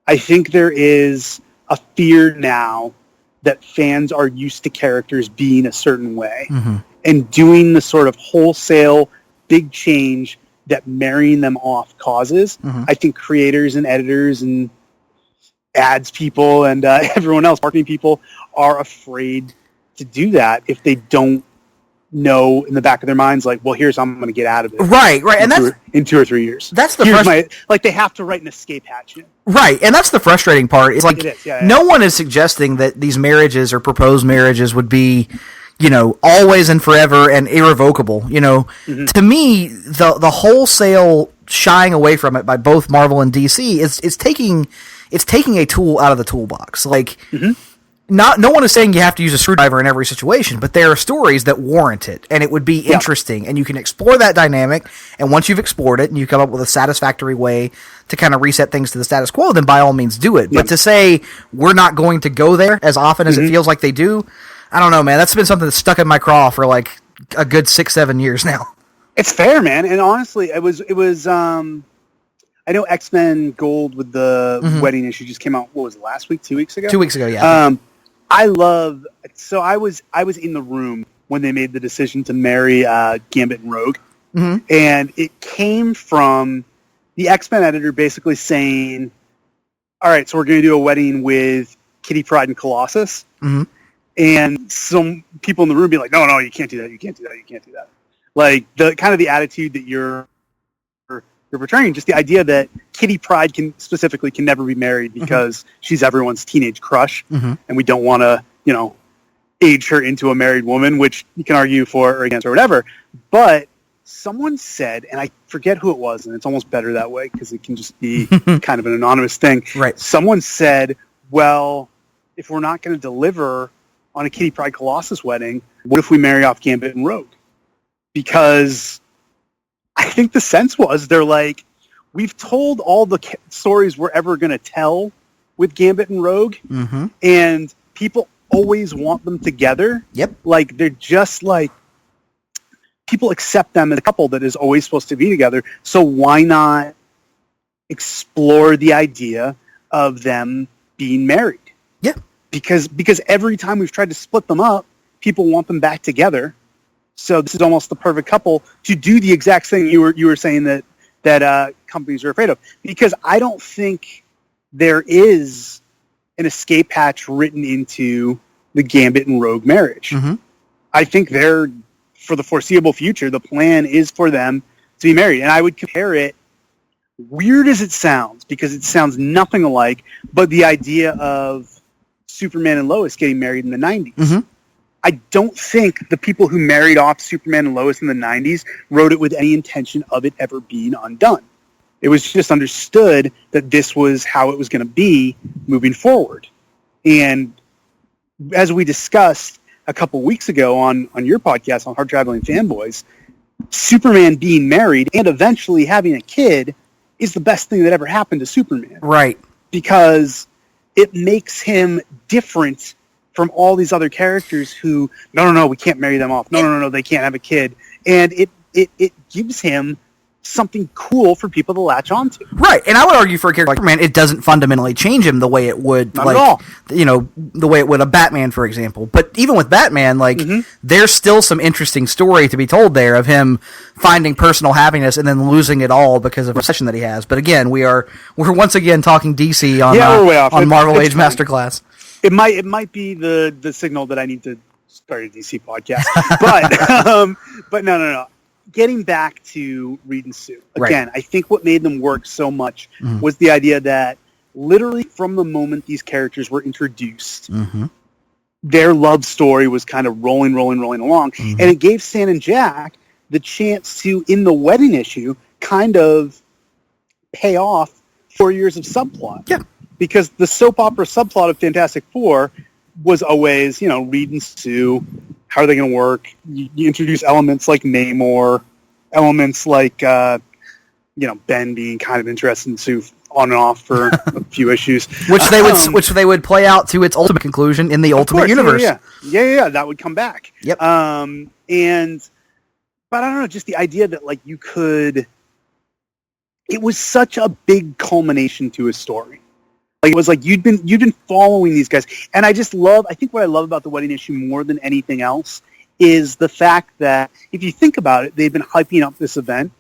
I think there is a fear now that fans are used to characters being a certain way, and doing the sort of wholesale big change that marrying them off causes. I think creators and editors and ads people and everyone else, marketing people, are afraid to do that if they don't know in the back of their minds, like, well, here's how I'm going to get out of it. Right, and that's in 2 or 3 years. That's the they have to write an escape hatch in. Right, and that's the frustrating part. It's like it is, no one is suggesting that these marriages or proposed marriages would be, always and forever and irrevocable. To me, the wholesale shying away from it by both Marvel and DC is taking a tool out of the toolbox. Like, no one is saying you have to use a screwdriver in every situation, but there are stories that warrant it, and it would be interesting, and you can explore that dynamic, and once you've explored it, and you come up with a satisfactory way to kind of reset things to the status quo, then by all means do it. But to say we're not going to go there as often as it feels like they do, I don't know, man. That's been something that's stuck in my craw for like a good 6-7 years now. It's fair, man, and honestly, it was. I know X-Men Gold with the wedding issue just came out. What was it, last week? 2 weeks ago? 2 weeks ago, yeah. So I was in the room when they made the decision to marry Gambit and Rogue, and it came from the X-Men editor basically saying, "All right, so we're going to do a wedding with Kitty Pryde and Colossus," and some people in the room be like, "No, you can't do that. You can't do that. You can't do that." Like the kind of the attitude that you're portraying, just the idea that Kitty Pryde can never be married because she's everyone's teenage crush, and we don't want to, age her into a married woman, which you can argue for or against or whatever. But someone said, and I forget who it was, and it's almost better that way because it can just be kind of an anonymous thing. Right. Someone said, well, if we're not going to deliver on a Kitty Pryde Colossus wedding, what if we marry off Gambit and Rogue? Because I think the sense was they're like, we've told all the stories we're ever going to tell with Gambit and Rogue, and people always want them together. Yep. Like, they're just like, people accept them as a couple that is always supposed to be together, so why not explore the idea of them being married? Yeah. Because every time we've tried to split them up, people want them back together. So this is almost the perfect couple to do the exact thing you were saying that companies are afraid of. Because I don't think there is an escape hatch written into the Gambit and Rogue marriage. I think for the foreseeable future, the plan is for them to be married. And I would compare it, weird as it sounds, because it sounds nothing alike, but the idea of Superman and Lois getting married in the 90s. I don't think the people who married off Superman and Lois in the 90s wrote it with any intention of it ever being undone. It was just understood that this was how it was going to be moving forward. And as we discussed a couple weeks ago on your podcast on Hard Traveling Fanboys, Superman being married and eventually having a kid is the best thing that ever happened to Superman. Right. Because it makes him different from all these other characters who, no, we can't marry them off. No, they can't have a kid. And it gives him something cool for people to latch onto. Right, and I would argue for a character like Superman, it doesn't fundamentally change him the way it would, Not at all. The way it would a Batman, for example. But even with Batman, there's still some interesting story to be told there of him finding personal happiness and then losing it all because of a recession that he has. But again, we're once again talking DC on Marvel Age Masterclass. It might be the signal that I need to start a DC podcast, but no. Getting back to Reed and Sue again, right. I think what made them work so much was the idea that literally from the moment these characters were introduced, their love story was kind of rolling along, and it gave Stan and Jack the chance to, in the wedding issue, kind of pay off 4 years of subplot. Yeah. Because the soap opera subplot of Fantastic Four was always, Reed and Sue, how are they going to work? You introduce elements like Namor, elements like, Ben being kind of interested in Sue on and off for a few issues. Which they would play out to its ultimate conclusion in the Ultimate Universe. Yeah, that would come back. Yep. But I don't know, just the idea that, you could... It was such a big culmination to a story. It was like you'd been following these guys, and I think what I love about the wedding issue more than anything else is the fact that if you think about it, they've been hyping up this event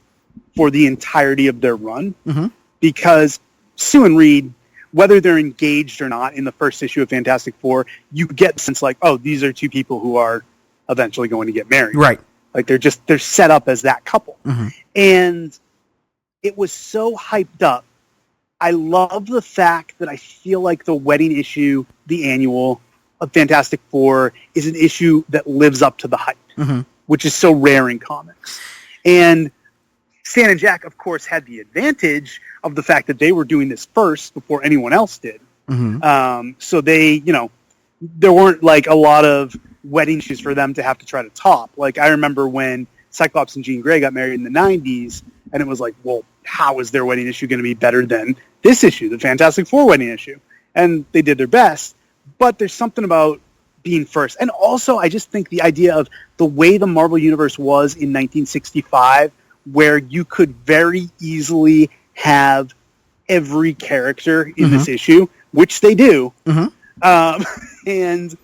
for the entirety of their run, because Sue and Reed whether they're engaged or not in the first issue of Fantastic Four, you get the sense like, oh, these are two people who are eventually going to get married. Right. Like they're set up as that couple. Mm-hmm. And it was so hyped up. I love the fact that I feel like the wedding issue, the annual of Fantastic Four, is an issue that lives up to the hype, mm-hmm. which is so rare in comics. And Stan and Jack, of course, had the advantage of the fact that they were doing this first before anyone else did. Mm-hmm. So they, there weren't like a lot of wedding issues for them to have to try to top. Like I remember when Cyclops and Jean Grey got married in the 90s, and it was like, well, how is their wedding issue going to be better than this issue, the Fantastic Four wedding issue? And they did their best, but there's something about being first. And also, I just think the idea of the way the Marvel Universe was in 1965, where you could very easily have every character in mm-hmm. this issue, which they do, mm-hmm. and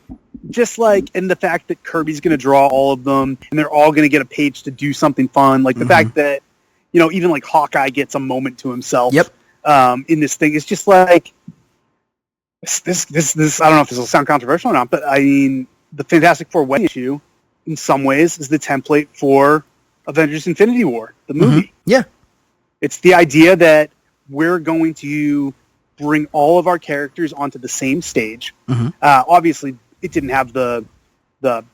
just like, and the fact that Kirby's going to draw all of them, and they're all going to get a page to do something fun, like the mm-hmm. fact that, even like Hawkeye gets a moment to himself. Yep. In this thing, it's just like this. I don't know if this will sound controversial or not, but I mean, the Fantastic Four wedding issue, in some ways, is the template for Avengers: Infinity War, the movie. Mm-hmm. Yeah. It's the idea that we're going to bring all of our characters onto the same stage. Mm-hmm. Obviously, it didn't have the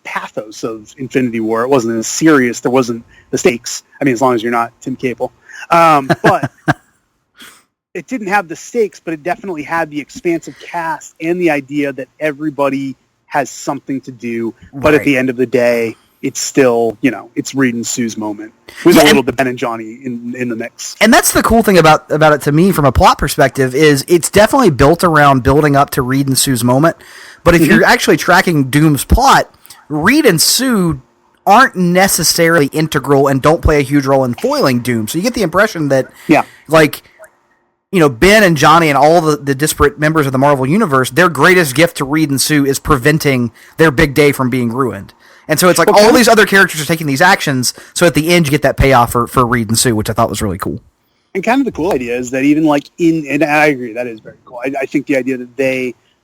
pathos of Infinity War. It wasn't as serious. There wasn't the stakes. I mean, as long as you're not Tim Capel. But it didn't have the stakes, but it definitely had the expansive cast and the idea that everybody has something to do. But at the end of the day, it's still, it's Reed and Sue's moment with a little bit Ben and Johnny in the mix. And that's the cool thing about it to me from a plot perspective is it's definitely built around building up to Reed and Sue's moment. But if mm-hmm. you're actually tracking Doom's plot, Reed and Sue aren't necessarily integral and don't play a huge role in foiling Doom. So you get the impression that, Ben and Johnny and all the disparate members of the Marvel Universe, their greatest gift to Reed and Sue is preventing their big day from being ruined. And so it's like all these other characters are taking these actions, so at the end you get that payoff for Reed and Sue, which I thought was really cool. And kind of the cool idea is that even like and I agree, that is very cool. I think the idea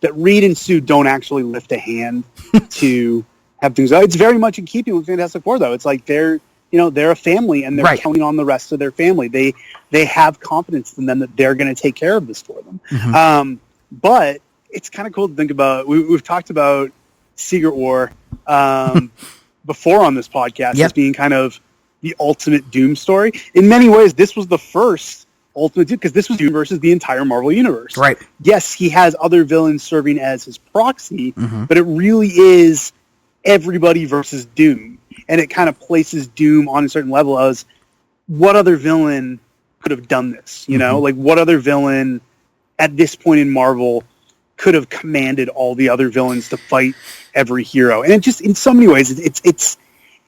that Reed and Sue don't actually lift a hand to have things. It's very much in keeping with Fantastic Four, though. It's like they're a family, and they're counting on the rest of their family. They have confidence in them that they're going to take care of this for them. Mm-hmm. But it's kind of cool to think about. We've talked about Secret War before on this podcast as being kind of the ultimate Doom story. In many ways, this was the first ultimate Doom, because this was Doom versus the entire Marvel Universe. Right. Yes, he has other villains serving as his proxy, mm-hmm. but it really is everybody versus Doom. And it kind of places Doom on a certain level as what other villain could have done this? Mm-hmm. Like what other villain at this point in Marvel could have commanded all the other villains to fight every hero? And it just, in so many ways, it's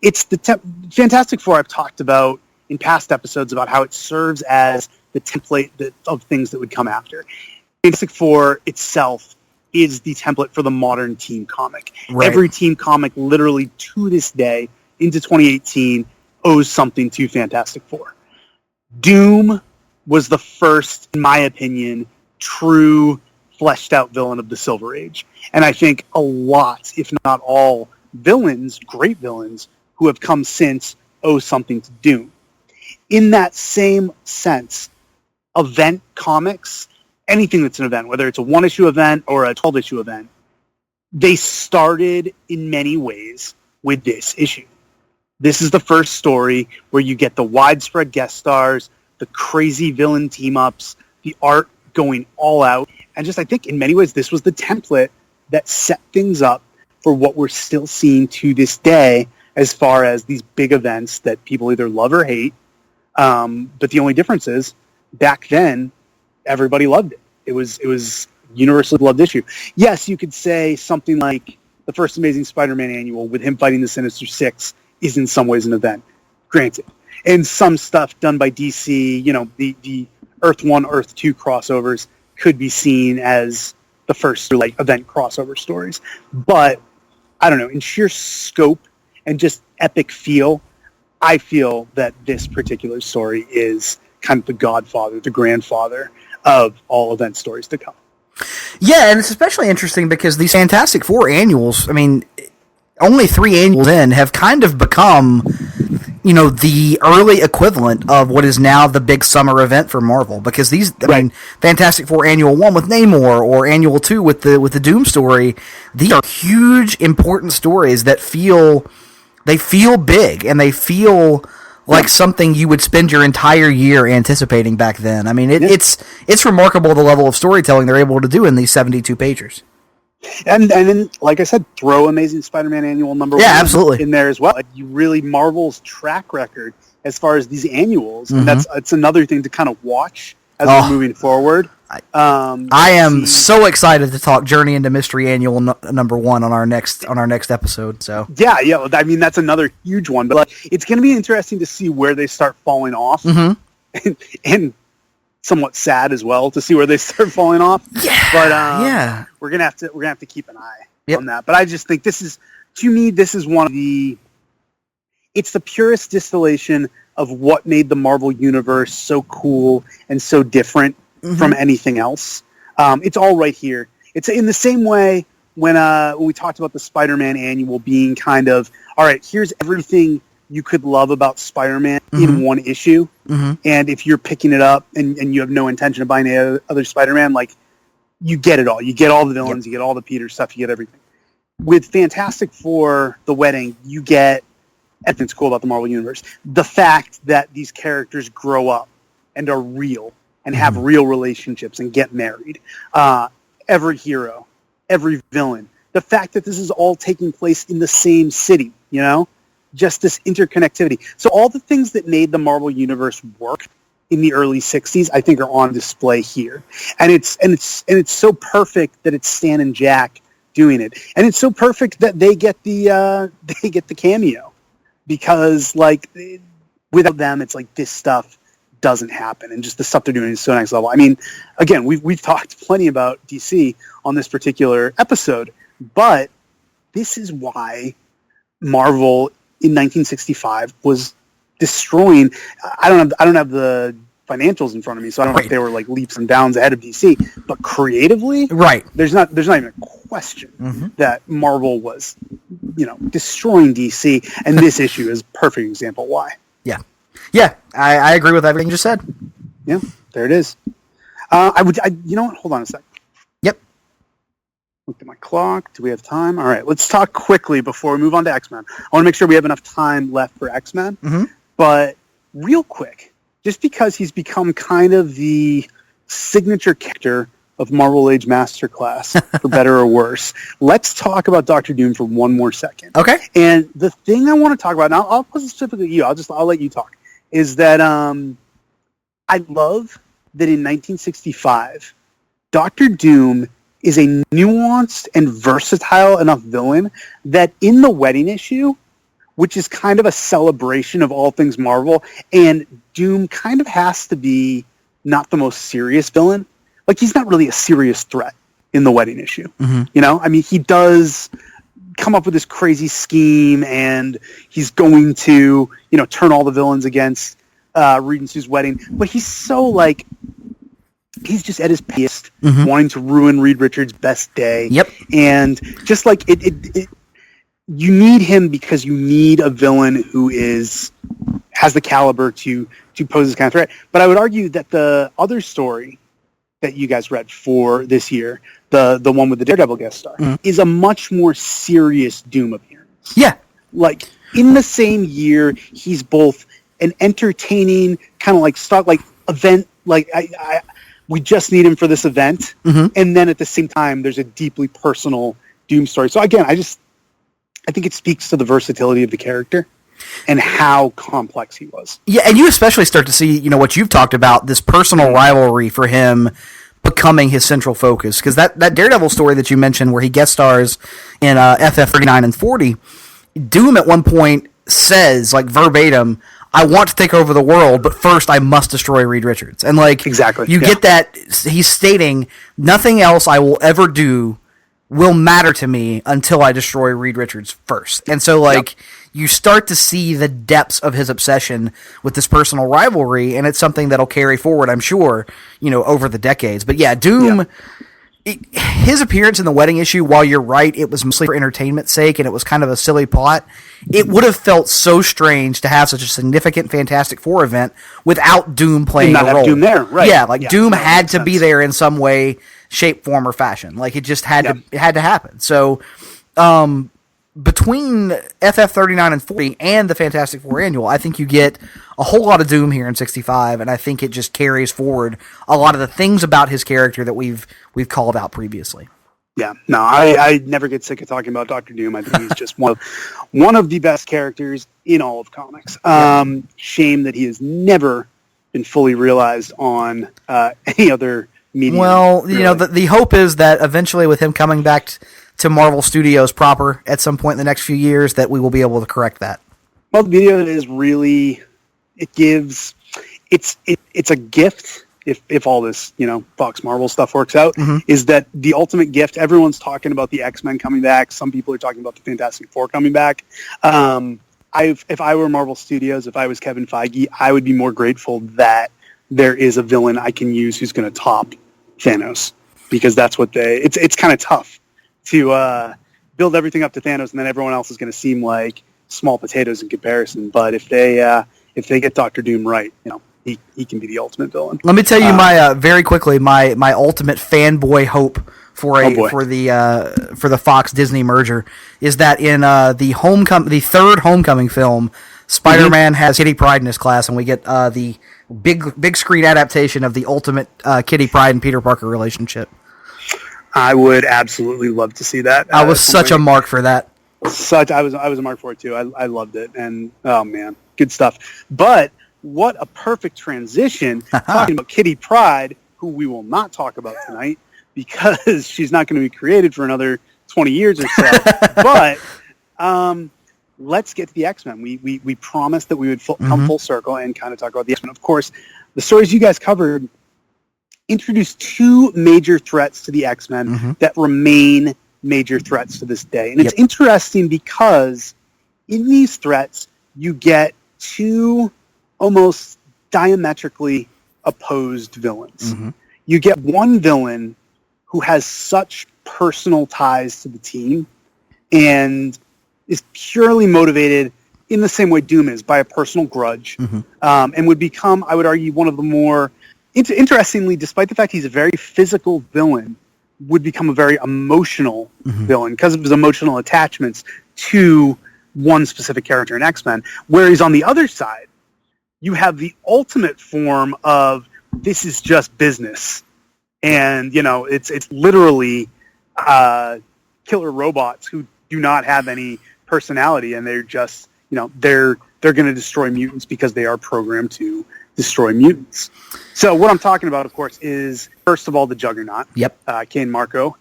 the Fantastic Four I've talked about in past episodes about how it serves as the template of things that would come after. Fantastic Four itself is the template for the modern team comic. Right. Every team comic, literally to this day, into 2018, owes something to Fantastic Four. Doom was the first, in my opinion, true fleshed out villain of the Silver Age. And I think a lot, if not all, villains, great villains, who have come since owe something to Doom. In that same sense, event comics, anything that's an event, whether it's a 1-issue event or a 12-issue event, they started in many ways with this issue. This is the first story where you get the widespread guest stars, the crazy villain team-ups, the art going all out. And just, I think, in many ways, this was the template that set things up for what we're still seeing to this day as far as these big events that people either love or hate. But the only difference is, back then, everybody loved it. It was universally loved issue. Yes, you could say something like the first Amazing Spider-Man annual with him fighting the Sinister Six is in some ways an event. Granted. And some stuff done by DC, the Earth 1, Earth 2 crossovers could be seen as the first event crossover stories. But, I don't know, in sheer scope and just epic feel, I feel that this particular story is kind of the godfather, the grandfather of all event stories to come. Yeah, and it's especially interesting because these Fantastic Four annuals, I mean, only 3 annuals in, have kind of become, the early equivalent of what is now the big summer event for Marvel. Because these, I mean, Fantastic Four Annual 1 with Namor, or Annual 2 with the Doom story, these are huge, important stories that feel big, and they feel like something you would spend your entire year anticipating back then. I mean, it's remarkable the level of storytelling they're able to do in these 72 pagers. And then, like I said, throw Amazing Spider-Man Annual number 1 absolutely. in there as well. Like, you really, Marvel's track record as far as these annuals, and it's another thing to kind of watch as we're moving forward. I am so excited to talk Journey into Mystery Annual number 1 on our next episode. So yeah. I mean, that's another huge one, but it's going to be interesting to see where they start falling off, and somewhat sad as well to see where they start falling off. Yeah, but we're gonna have to keep an eye on that. But I just think this is one of the. It's the purest distillation of what made the Marvel Universe so cool and so different from anything else. It's all right here. It's in the same way when we talked about the Spider-Man annual being kind of, all right, here's everything you could love about Spider-Man in one issue. And if you're picking it up and you have no intention of buying any other Spider-Man, like, you get it all. You get all the villains, you get all the Peter stuff, you get everything. With Fantastic Four, The Wedding, you get everything's cool about the Marvel Universe. The fact that these characters grow up and are real and have real relationships and get married. Every hero, every villain. The fact that this is all taking place in the same city, just this interconnectivity. So all the things that made the Marvel Universe work in the early 60s, I think, are on display here. And it's so perfect that it's Stan and Jack doing it. And it's so perfect that they get the cameo, because like without them, it's like this stuff doesn't happen, and just the stuff they're doing is so next level. I mean, again, we've talked plenty about DC on this particular episode, but this is why Marvel in 1965 was destroying. I don't have the financials in front of me, so I don't know if they were like leaps and bounds ahead of DC, but creatively, there's not even a question that Marvel was, destroying DC, and this issue is a perfect example why. Yeah, I agree with everything you just said. Yeah, there it is. You know what? Hold on a sec. Yep. Look at my clock. Do we have time? All right, let's talk quickly before we move on to X-Men. I want to make sure we have enough time left for X-Men. But real quick, just because he's become kind of the signature character of Marvel Age Masterclass, for better or worse, let's talk about Dr. Doom for one more second. Okay. And the thing I want to talk about, and I'll put specifically you, I'll let you talk, is that I love that in 1965, Dr. Doom is a nuanced and versatile enough villain that in the Wedding issue, which is kind of a celebration of all things Marvel, and Doom kind of has to be not the most serious villain. Like, he's not really a serious threat in the Wedding issue. I mean, he does come up with this crazy scheme, and he's going to, turn all the villains against Reed and Sue's wedding. But he's so, like, he's just at his pissed, wanting to ruin Reed Richards' best day. Yep. And just like it you need him because you need a villain who has the caliber to pose this kind of threat. But I would argue that the other story that you guys read for this year, the one with the Daredevil guest star, is a much more serious Doom appearance. Yeah. Like, in the same year, he's both an entertaining kind of like event, like we just need him for this event, and then at the same time, there's a deeply personal Doom story. So again, I think it speaks to the versatility of the character and how complex he was. Yeah, and you especially start to see, what you've talked about, this personal rivalry for him becoming his central focus. Because that Daredevil story that you mentioned where he guest stars in FF 39 and 40, Doom at one point says, like, verbatim, I want to take over the world, but first I must destroy Reed Richards. And, like, exactly, you get that, he's stating, nothing else I will ever do will matter to me until I destroy Reed Richards first. And so, like, you start to see the depths of his obsession with this personal rivalry, and it's something that'll carry forward, I'm sure, over the decades. But yeah, Doom, his appearance in the wedding issue, while you're right, it was mostly for entertainment's sake and it was kind of a silly plot, it would have felt so strange to have such a significant Fantastic Four event without Doom playing a role. Have Doom there, right? Yeah, Doom had to be there in some way, shape, form, or fashion. Like, it just had to happen. So, between FF39 and 40 and the Fantastic Four Annual, I think you get a whole lot of Doom here in 65, and I think it just carries forward a lot of the things about his character that we've called out previously. Yeah, no, I never get sick of talking about Dr. Doom. I think he's just one of the best characters in all of comics. Shame that he has never been fully realized on any other medium. Well, really. The hope is that eventually with him coming back to Marvel Studios proper at some point in the next few years, that we will be able to correct that. Well, the video is really, it's a gift if all this, Fox Marvel stuff works out, is that the ultimate gift. Everyone's talking about the X-Men coming back. Some people are talking about the Fantastic Four coming back. If I were Marvel Studios, if I was Kevin Feige, I would be more grateful that there is a villain I can use who's going to top Thanos, because that's what it's kind of tough to build everything up to Thanos, and then everyone else is going to seem like small potatoes in comparison. But if they get Dr. Doom right, he can be the ultimate villain. Let me tell you my very quickly my ultimate fanboy hope for the Fox Disney merger is that in the third Homecoming film, Spider-Man has Kitty Pryde in his class, and we get the big screen adaptation of the ultimate Kitty Pryde and Peter Parker relationship. I would absolutely love to see that. I was such a mark for that. I was a mark for it too. I loved it, and oh man, good stuff. But what a perfect transition talking about Kitty Pryde, who we will not talk about tonight because she's not going to be created for another 20 years or so. But let's get to the X-Men. We promised that we would come full circle and kind of talk about the X-Men. Of course, the stories you guys covered introduced two major threats to the X-Men that remain major threats to this day. And it's interesting because in these threats, you get two almost diametrically opposed villains. You get one villain who has such personal ties to the team and is purely motivated in the same way Doom is, by a personal grudge, and would become, I would argue, one of the more interestingly, despite the fact he's a very physical villain, would become a very emotional villain because of his emotional attachments to one specific character in X-Men. Whereas on the other side, you have the ultimate form of this is just business, and it's literally killer robots who do not have any personality, and they're just they're going to destroy mutants because they are programmed to destroy mutants. So what I'm talking about, of course, is first of all the Juggernaut. Kane Marco,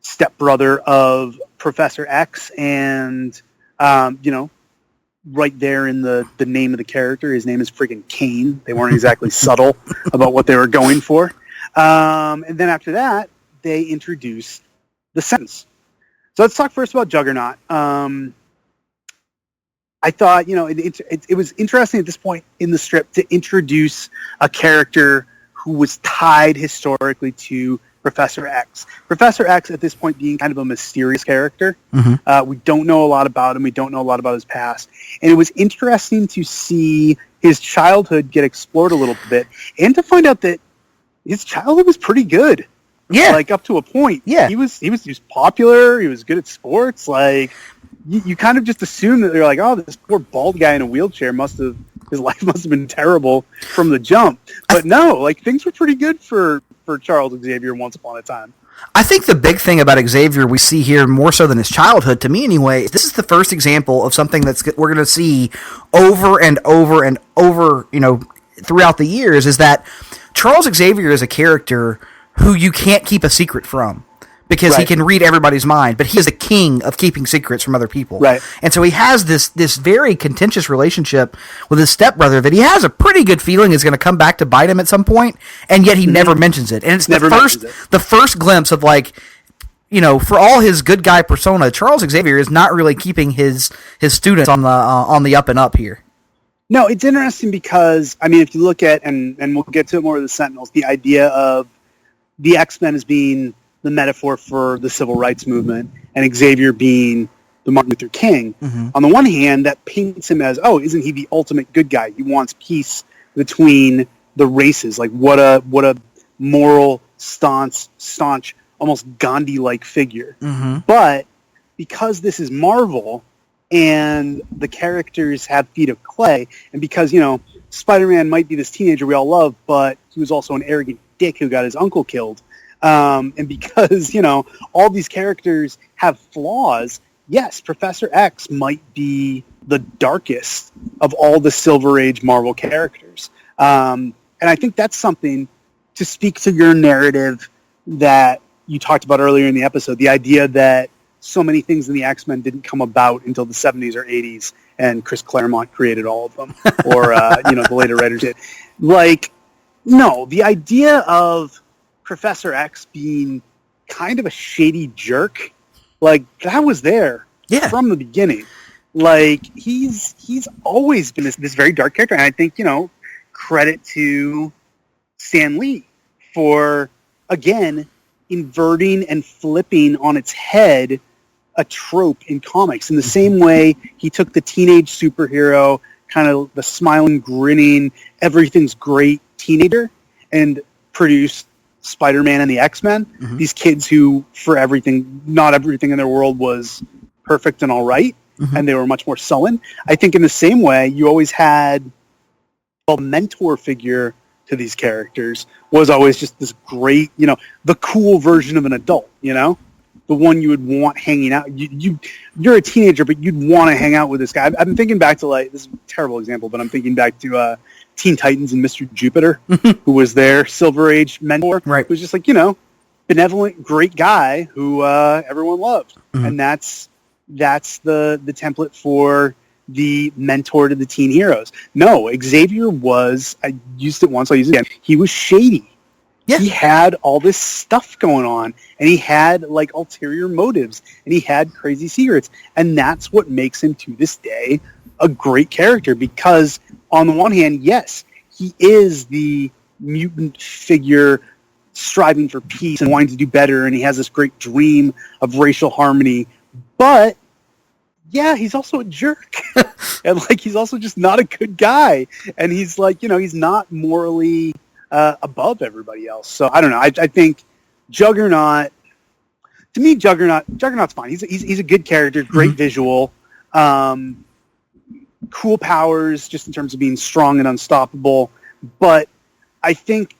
stepbrother of Professor X, and right there in the name of the character, his name is friggin' Kane. They weren't exactly subtle about what they were going for. And then after that, they introduced the Sentinels. So let's talk first about Juggernaut. I thought, it was interesting at this point in the strip to introduce a character who was tied historically to Professor X. Professor X, at this point, being kind of a mysterious character. We don't know a lot about him. We don't know a lot about his past. And it was interesting to see his childhood get explored a little bit and to find out that his childhood was pretty good. Yeah. Like, up to a point. Yeah. He was popular. He was good at sports. Like, you kind of just assume that they're like, oh, this poor bald guy in a wheelchair his life must have been terrible from the jump. But no, like, things were pretty good for Charles Xavier once upon a time. I think the big thing about Xavier we see here, more so than his childhood, to me anyway, this is the first example of something we're going to see over and over and over, throughout the years, is that Charles Xavier is a character who you can't keep a secret from, because he can read everybody's mind, but he is the king of keeping secrets from other people. Right. And so he has this very contentious relationship with his stepbrother that he has a pretty good feeling is going to come back to bite him at some point, and yet he never mentions it. And it's the first glimpse of, like, for all his good guy persona, Charles Xavier is not really keeping his students on the up and up here. No, it's interesting because, I mean, if you look at, and we'll get to it more with the Sentinels, the idea of the X-Men as being the metaphor for the civil rights movement, and Xavier being the Martin Luther King. On the one hand, that paints him as, oh, isn't he the ultimate good guy? He wants peace between the races. Like, what a moral, staunch, almost Gandhi-like figure. But because this is Marvel and the characters have feet of clay, and because, Spider-Man might be this teenager we all love, but he was also an arrogant dick who got his uncle killed. And because, all these characters have flaws, yes, Professor X might be the darkest of all the Silver Age Marvel characters. And I think that's something to speak to your narrative that you talked about earlier in the episode, the idea that so many things in the X-Men didn't come about until the 70s or 80s, and Chris Claremont created all of them, or, the later writers did. Like, no, the idea of Professor X being kind of a shady jerk, like, that was there from the beginning. Like, he's always been this very dark character, and I think, credit to Stan Lee for, again, inverting and flipping on its head a trope in comics. In the same way he took the teenage superhero, kind of the smiling, grinning, everything's great teenager, and produced Spider-Man and the X-Men. These kids who, not everything in their world was perfect and all right, and they were much more sullen. I think in the same way, you always had a mentor figure to these characters was always just this great, the cool version of an adult, the one you would want hanging out. You're a teenager, but you'd want to hang out with this guy. I'm thinking back to, like, this is a terrible example, but I'm thinking back to Teen Titans and Mr. Jupiter, who was their Silver Age mentor, who's just like, benevolent, great guy who everyone loved. And that's the template for the mentor to the teen heroes. No, Xavier was, I used it once, I'll use it again, he was shady. Yeah. He had all this stuff going on, and he had, like, ulterior motives, and he had crazy secrets, and that's what makes him, to this day, a great character, because on the one hand, yes, he is the mutant figure striving for peace and wanting to do better, and he has this great dream of racial harmony, but yeah, he's also a jerk. And, like, he's also just not a good guy. And he's, like, he's not morally above everybody else. So, I don't know. I think Juggernaut, to me, Juggernaut's fine. He's a good character, great visual, cool powers just in terms of being strong and unstoppable. But I think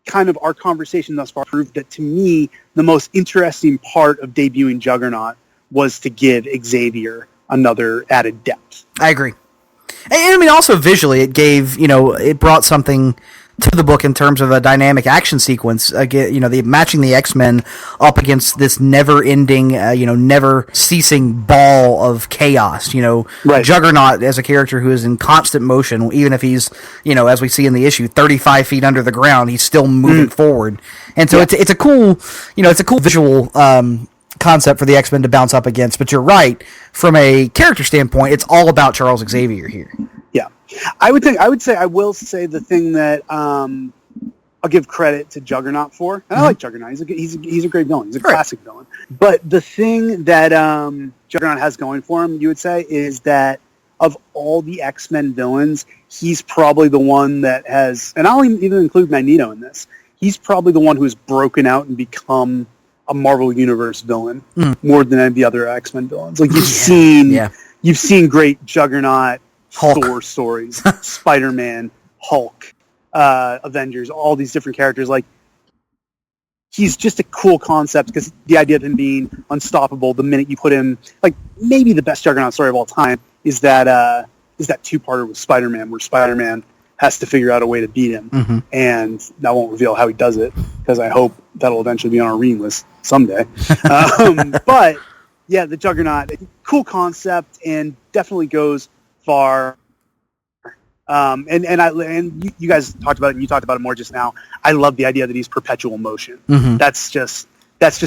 kind of our conversation thus far proved that, to me, the most interesting part of debuting Juggernaut was to give Xavier another added depth. I agree. And I mean, also visually, it gave, it brought something to the book in terms of a dynamic action sequence. Again, matching the X-Men up against this never-ending, never-ceasing ball of chaos. Juggernaut as a character who is in constant motion, even if he's, as we see in the issue, 35 feet under the ground, he's still moving forward. And so it's a cool, it's a cool visual concept for the X-Men to bounce up against. But you're right, from a character standpoint, it's all about Charles Xavier here. Yeah, I will say the thing that I'll give credit to Juggernaut for, and I like Juggernaut. He's a great villain. He's a classic villain. But the thing that Juggernaut has going for him, you would say, is that of all the X-Men villains, he's probably the one that has, and I'll even include Magneto in this, he's probably the one who has broken out and become a Marvel Universe villain more than any of the other X-Men villains. Like, you've seen great Juggernaut, Hulk. Thor stories, Spider-Man, Hulk, Avengers, all these different characters. Like, he's just a cool concept because the idea of him being unstoppable the minute you put him, like, maybe the best Juggernaut story of all time is that two-parter with Spider-Man, where Spider-Man has to figure out a way to beat him. And I won't reveal how he does it because I hope that'll eventually be on our reading list someday. But yeah, the Juggernaut, cool concept, and definitely goes far. And you guys talked about it, and you talked about it more just now. I love the idea that he's perpetual motion. That's just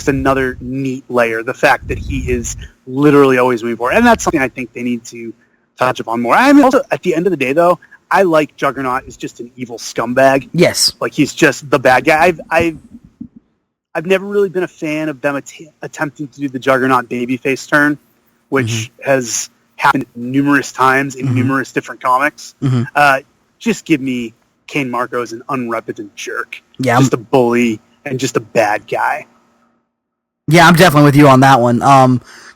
another neat layer. The fact that he is literally always moving forward, and that's something I think they need to touch upon more. I mean, also at the end of the day, though, I like Juggernaut is just an evil scumbag. Yes, like he's just the bad guy. I've I've never really been a fan of them attempting to do the Juggernaut babyface turn, which has happened numerous times in numerous different comics. Just give me Kane Marco as an unrepentant jerk. Yeah, just a bully and just a bad guy. Yeah, I'm definitely with you on that one.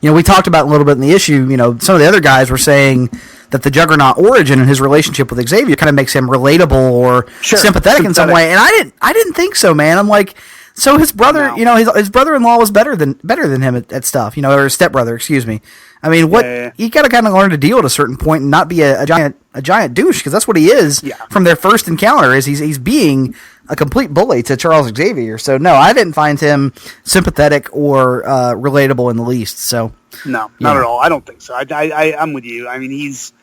We talked about a little bit in the issue, some of the other guys were saying that the Juggernaut origin and his relationship with Xavier kind of makes him relatable or sympathetic in some way. And I didn't think so, man. I'm like, so his brother, his brother-in-law was better than him at stuff, or his stepbrother, excuse me. I mean, you got to kind of learn to deal at a certain point and not be a giant douche, because that's what he is from their first encounter. Is he's being a complete bully to Charles Xavier. So no, I didn't find him sympathetic or relatable in the least. So no, not at all. I don't think so. I'm with you. I mean, he's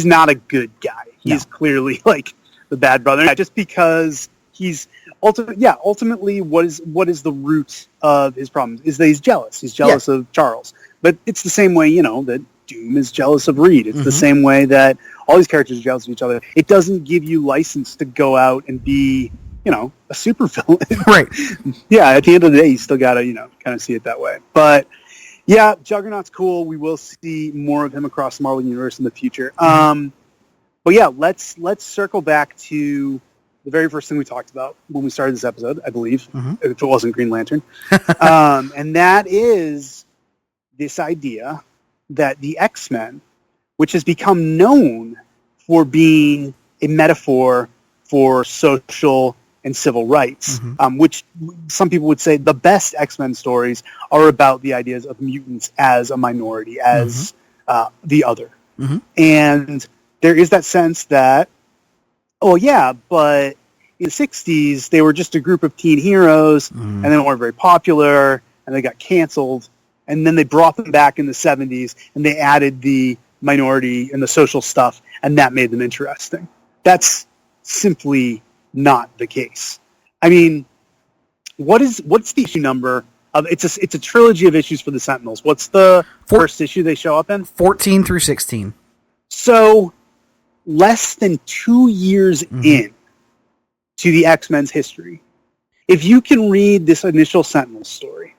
not a good guy. He's clearly like the bad brother, just because he's ultimately what is the root of his problem is that he's jealous. He's jealous of Charles. But it's the same way, that Doom is jealous of Reed. It's the same way that all these characters are jealous of each other. It doesn't give you license to go out and be, a super villain. Right. Yeah, at the end of the day, you still got to, kind of see it that way. But, yeah, Juggernaut's cool. We will see more of him across the Marvel Universe in the future. But, yeah, let's circle back to the very first thing we talked about when we started this episode, I believe, if it wasn't Green Lantern. And that is this idea that the X-Men, which has become known for being a metaphor for social and civil rights, which some people would say the best X-Men stories are about the ideas of mutants as a minority, as the other. And there is that sense that, but in the 60s, they were just a group of teen heroes, and they weren't very popular, and they got canceled. And then they brought them back in the 70s, and they added the minority and the social stuff, and that made them interesting. That's simply not the case. I mean, what's the issue number of? It's a trilogy of issues for the Sentinels. What's the first issue they show up in? 14 through 16. So less than 2 years in to the X-Men's history, if you can read this initial Sentinels story.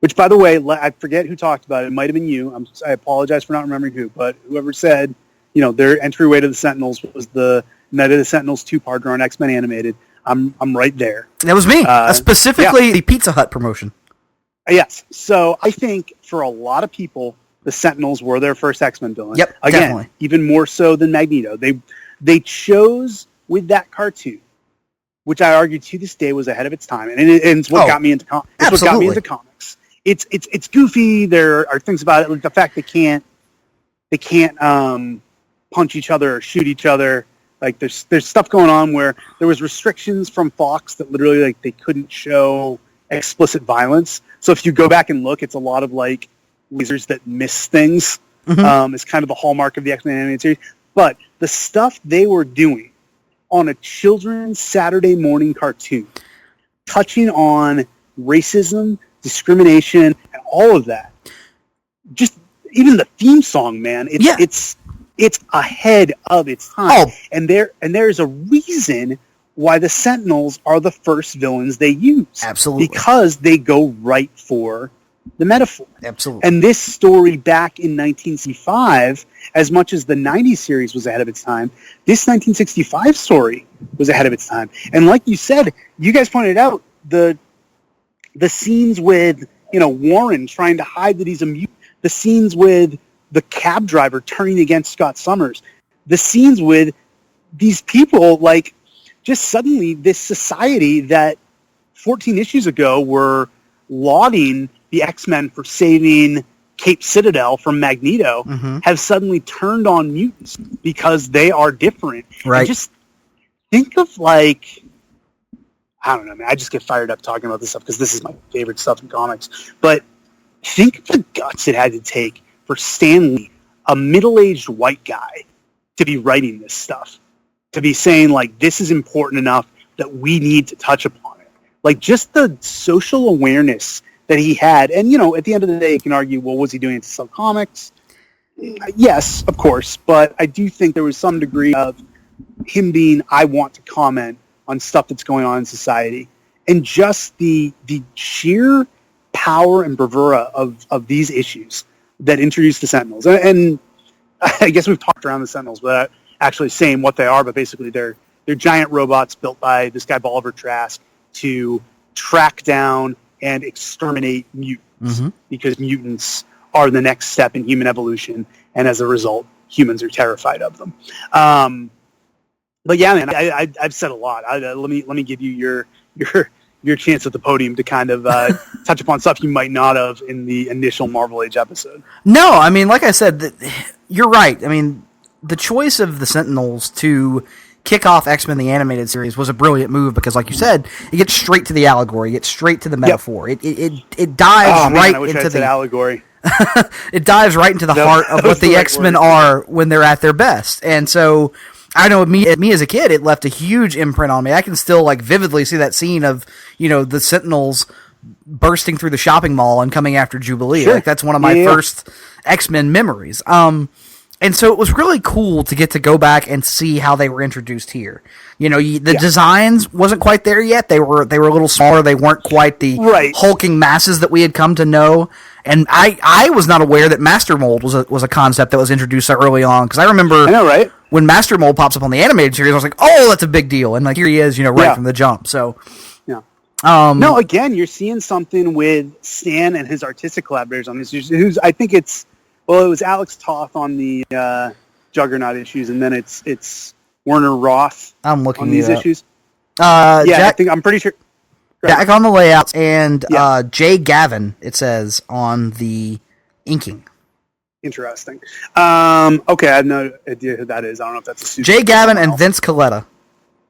Which, by the way, I forget who talked about it. It might have been you. I apologize for not remembering who, but whoever said, their entryway to the Sentinels was the Night of the Sentinels 2-parter on X-Men Animated. I'm right there. That was me. Specifically the Pizza Hut promotion. Yes. So I think for a lot of people, the Sentinels were their first X-Men villain. Yep, again, definitely. Even more so than Magneto. They chose with that cartoon, which I argue to this day was ahead of its time, and it's what got me into comics. It's what got me into comics. It's goofy. There are things about it, like the fact they can't punch each other or shoot each other. Like there's stuff going on where there was restrictions from Fox that literally like they couldn't show explicit violence. So if you go back and look, it's a lot of like lasers that miss things. It's kind of the hallmark of the X-Men animated series. But the stuff they were doing on a children's Saturday morning cartoon, touching on racism, discrimination, and all of that. Just even the theme song, man. It's ahead of its time. And there's a reason why the Sentinels are the first villains they use. Absolutely. Because they go right for the metaphor. Absolutely. And this story back in 1965, as much as the 90s series was ahead of its time, this 1965 story was ahead of its time. And like you said, you guys pointed out, the scenes with, Warren trying to hide that he's a mutant, the scenes with the cab driver turning against Scott Summers, the scenes with these people, like, just suddenly this society that 14 issues ago were lauding the X-Men for saving Cape Citadel from Magneto have suddenly turned on mutants because they are different. Right. And just think of, like, I don't know, man. I just get fired up talking about this stuff because this is my favorite stuff in comics. But think of the guts it had to take for Stan Lee, a middle-aged white guy, to be writing this stuff. To be saying, like, this is important enough that we need to touch upon it. Like, just the social awareness that he had. And, at the end of the day, you can argue, well, was he doing it to sell comics? Yes, of course. But I do think there was some degree of him being, I want to comment on stuff that's going on in society. and just the sheer power and bravura of these issues that introduced the Sentinels. And I guess we've talked around the Sentinels without actually saying what they are, but basically they're giant robots built by this guy Bolivar Trask to track down and exterminate mutants, because mutants are the next step in human evolution, and as a result, humans are terrified of them. But yeah, man, I've said a lot. Let me give you your chance at the podium to kind of touch upon stuff you might not have in the initial Marvel Age episode. No, I mean, like I said, you're right. I mean, the choice of the Sentinels to kick off X-Men the Animated Series was a brilliant move because, like you said, it gets straight to the allegory, it gets straight to the metaphor. Yep. It dives into the allegory. It dives right into the heart of what the X-Men are when they're at their best. And so, I know me as a kid, it left a huge imprint on me. I can still vividly see that scene of, the Sentinels bursting through the shopping mall and coming after Jubilee. Sure. That's one of my first X-Men memories. And so it was really cool to get to go back and see how they were introduced here. The designs wasn't quite there yet. They were a little smaller. They weren't quite the hulking masses that we had come to know. And I was not aware that Master Mold was a concept that was introduced so early on, because I remember when Master Mold pops up on the animated series, I was like, oh, that's a big deal. And here he is, right from the jump. So no, again, you're seeing something with Stan and his artistic collaborators on this. Who's I think it was Alex Toth on the Juggernaut issues, and then it's Werner Roth on these issues. I think I'm pretty sure. Jack on the layouts, and Jay Gavin, it says, on the inking. Interesting. Okay, I have no idea who that is. I don't know if that's a super Jay Gavin and Vince Coletta.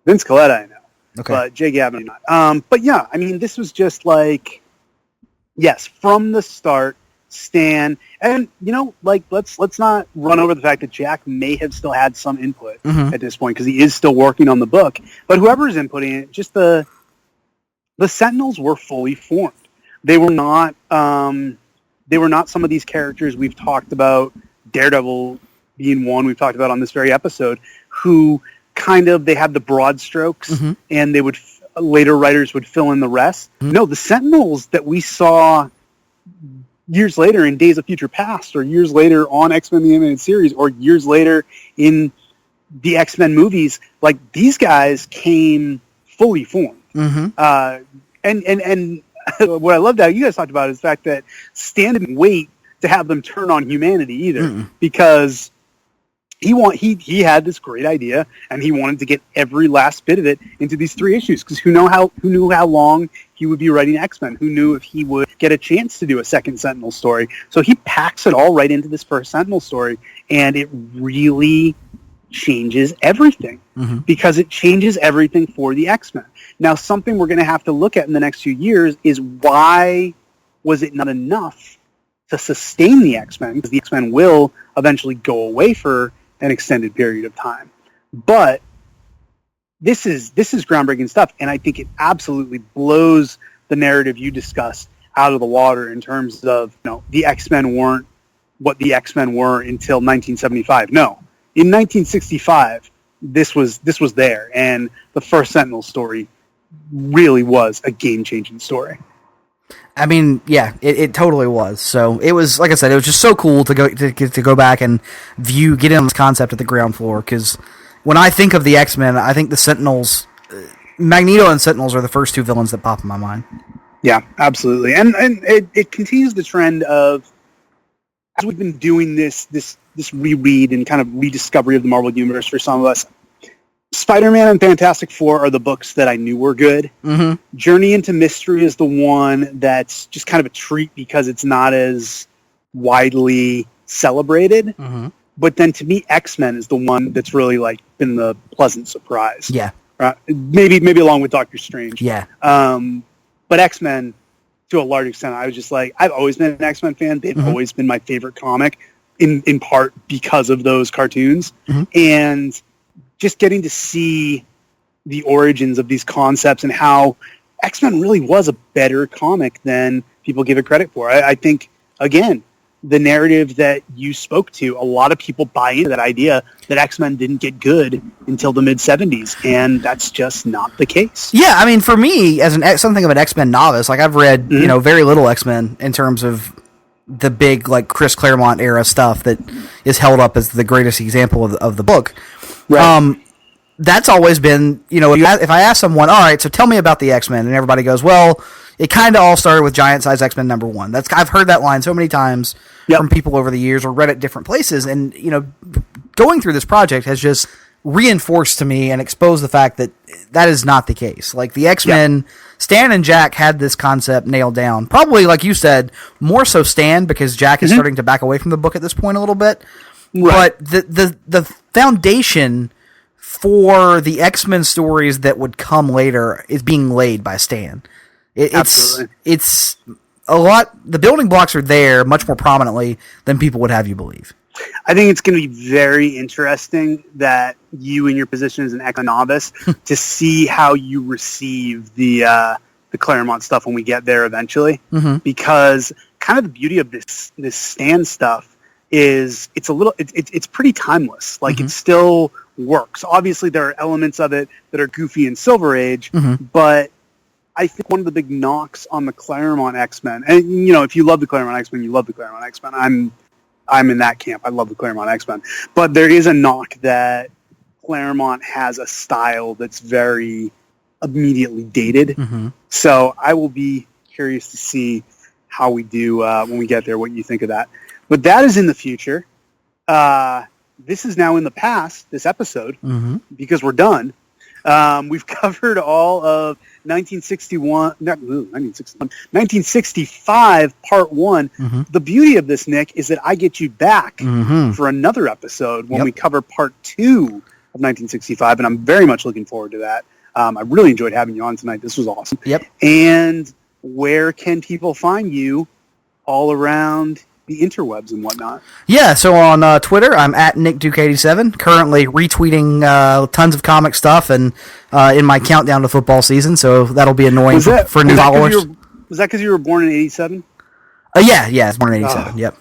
Vince Coletta, I know. Okay. But Jay Gavin, not. But yeah, I mean, this was just from the start, Stan, and let's not run over the fact that Jack may have still had some input at this point, because he is still working on the book. But whoever's inputting it, just the Sentinels were fully formed. They were not some of these characters we've talked about, Daredevil being one we've talked about on this very episode, who they had the broad strokes, and they would later writers would fill in the rest. No, the Sentinels that we saw years later in Days of Future Past, or years later on X-Men the Animated Series, or years later in the X-Men movies, these guys came fully formed. And what I loved how you guys talked about is the fact that Stan didn't wait to have them turn on humanity either, because he had this great idea, and he wanted to get every last bit of it into these 3 issues, because who knew how long he would be writing X-Men? Who knew if he would get a chance to do a second Sentinel story? So he packs it all right into this first Sentinel story, and it really changes everything, because it changes everything for the X-Men. Now, something we're going to have to look at in the next few years is, why was it not enough to sustain the X-Men? Because the X-Men will eventually go away for an extended period of time. But this is groundbreaking stuff, and I think it absolutely blows the narrative you discussed out of the water in terms of, the X-Men weren't what the X-Men were until 1975. No. In 1965, this was there, and the first Sentinel story really was a game-changing story. I mean, yeah, it totally was. So it was, like I said, it was just so cool to go back and get in on this concept at the ground floor. Because when I think of the X-Men, I think the Sentinels, Magneto and Sentinels, are the first 2 villains that pop in my mind. Yeah, absolutely, and it continues the trend of, as we've been doing this reread and kind of rediscovery of the Marvel Universe for some of us. Spider-Man and Fantastic Four are the books that I knew were good. Journey into Mystery is the one that's just kind of a treat because it's not as widely celebrated. But then to me, X-Men is the one that's really been the pleasant surprise. Yeah. Maybe along with Doctor Strange. Yeah. But X-Men, to a large extent, I was just I've always been an X-Men fan. They've always been my favorite comic, in part because of those cartoons. And just getting to see the origins of these concepts and how X-Men really was a better comic than people give it credit for. I think, again, the narrative that you spoke to, a lot of people buy into that idea that X-Men didn't get good until the mid-'70s, and that's just not the case. Yeah, I mean, for me, as something of an X-Men novice, like I've read, very little X-Men in terms of the big, like, Chris Claremont era stuff that is held up as the greatest example of the book. Right. That's always been, if I ask someone, all right, so tell me about the X-Men, and everybody goes, well, it kind of all started with Giant Size X-Men #1. I've heard that line so many times from people over the years, or read it different places, and going through this project has just reinforced to me and exposed the fact that that is not the case. Like, the X-Men, Stan and Jack had this concept nailed down. Probably, like you said, more so Stan, because Jack is starting to back away from the book at this point a little bit. Right. But the foundation for the X-Men stories that would come later is being laid by Stan. It's a lot. The building blocks are there much more prominently than people would have you believe. I think it's going to be very interesting that you, in your position as an X-Men novice, to see how you receive the Claremont stuff when we get there eventually. Mm-hmm. Because kind of the beauty of this Stan stuff is it's pretty timeless. Like, it still works. Obviously, there are elements of it that are goofy in Silver Age, but I think one of the big knocks on the Claremont X-Men, and if you love the Claremont X-Men, you love the Claremont X-Men. I'm in that camp. I love the Claremont X-Men, but there is a knock that Claremont has a style that's very immediately dated. So I will be curious to see how we do when we get there. What you think of that? But that is in the future. This is now in the past. This episode, because we're done. We've covered all of 1965 part 1. The beauty of this, Nick, is that I get you back for another episode when we cover part 2 of 1965, and I'm very much looking forward to that. I really enjoyed having you on tonight. This was awesome. And where can people find you all around the interwebs and whatnot? Yeah, so on Twitter, I'm at NickDuke87, currently retweeting tons of comic stuff and in my countdown to football season, so that'll be annoying for new followers. Was that because you were born in 87? Yeah, I was born in 87, yep.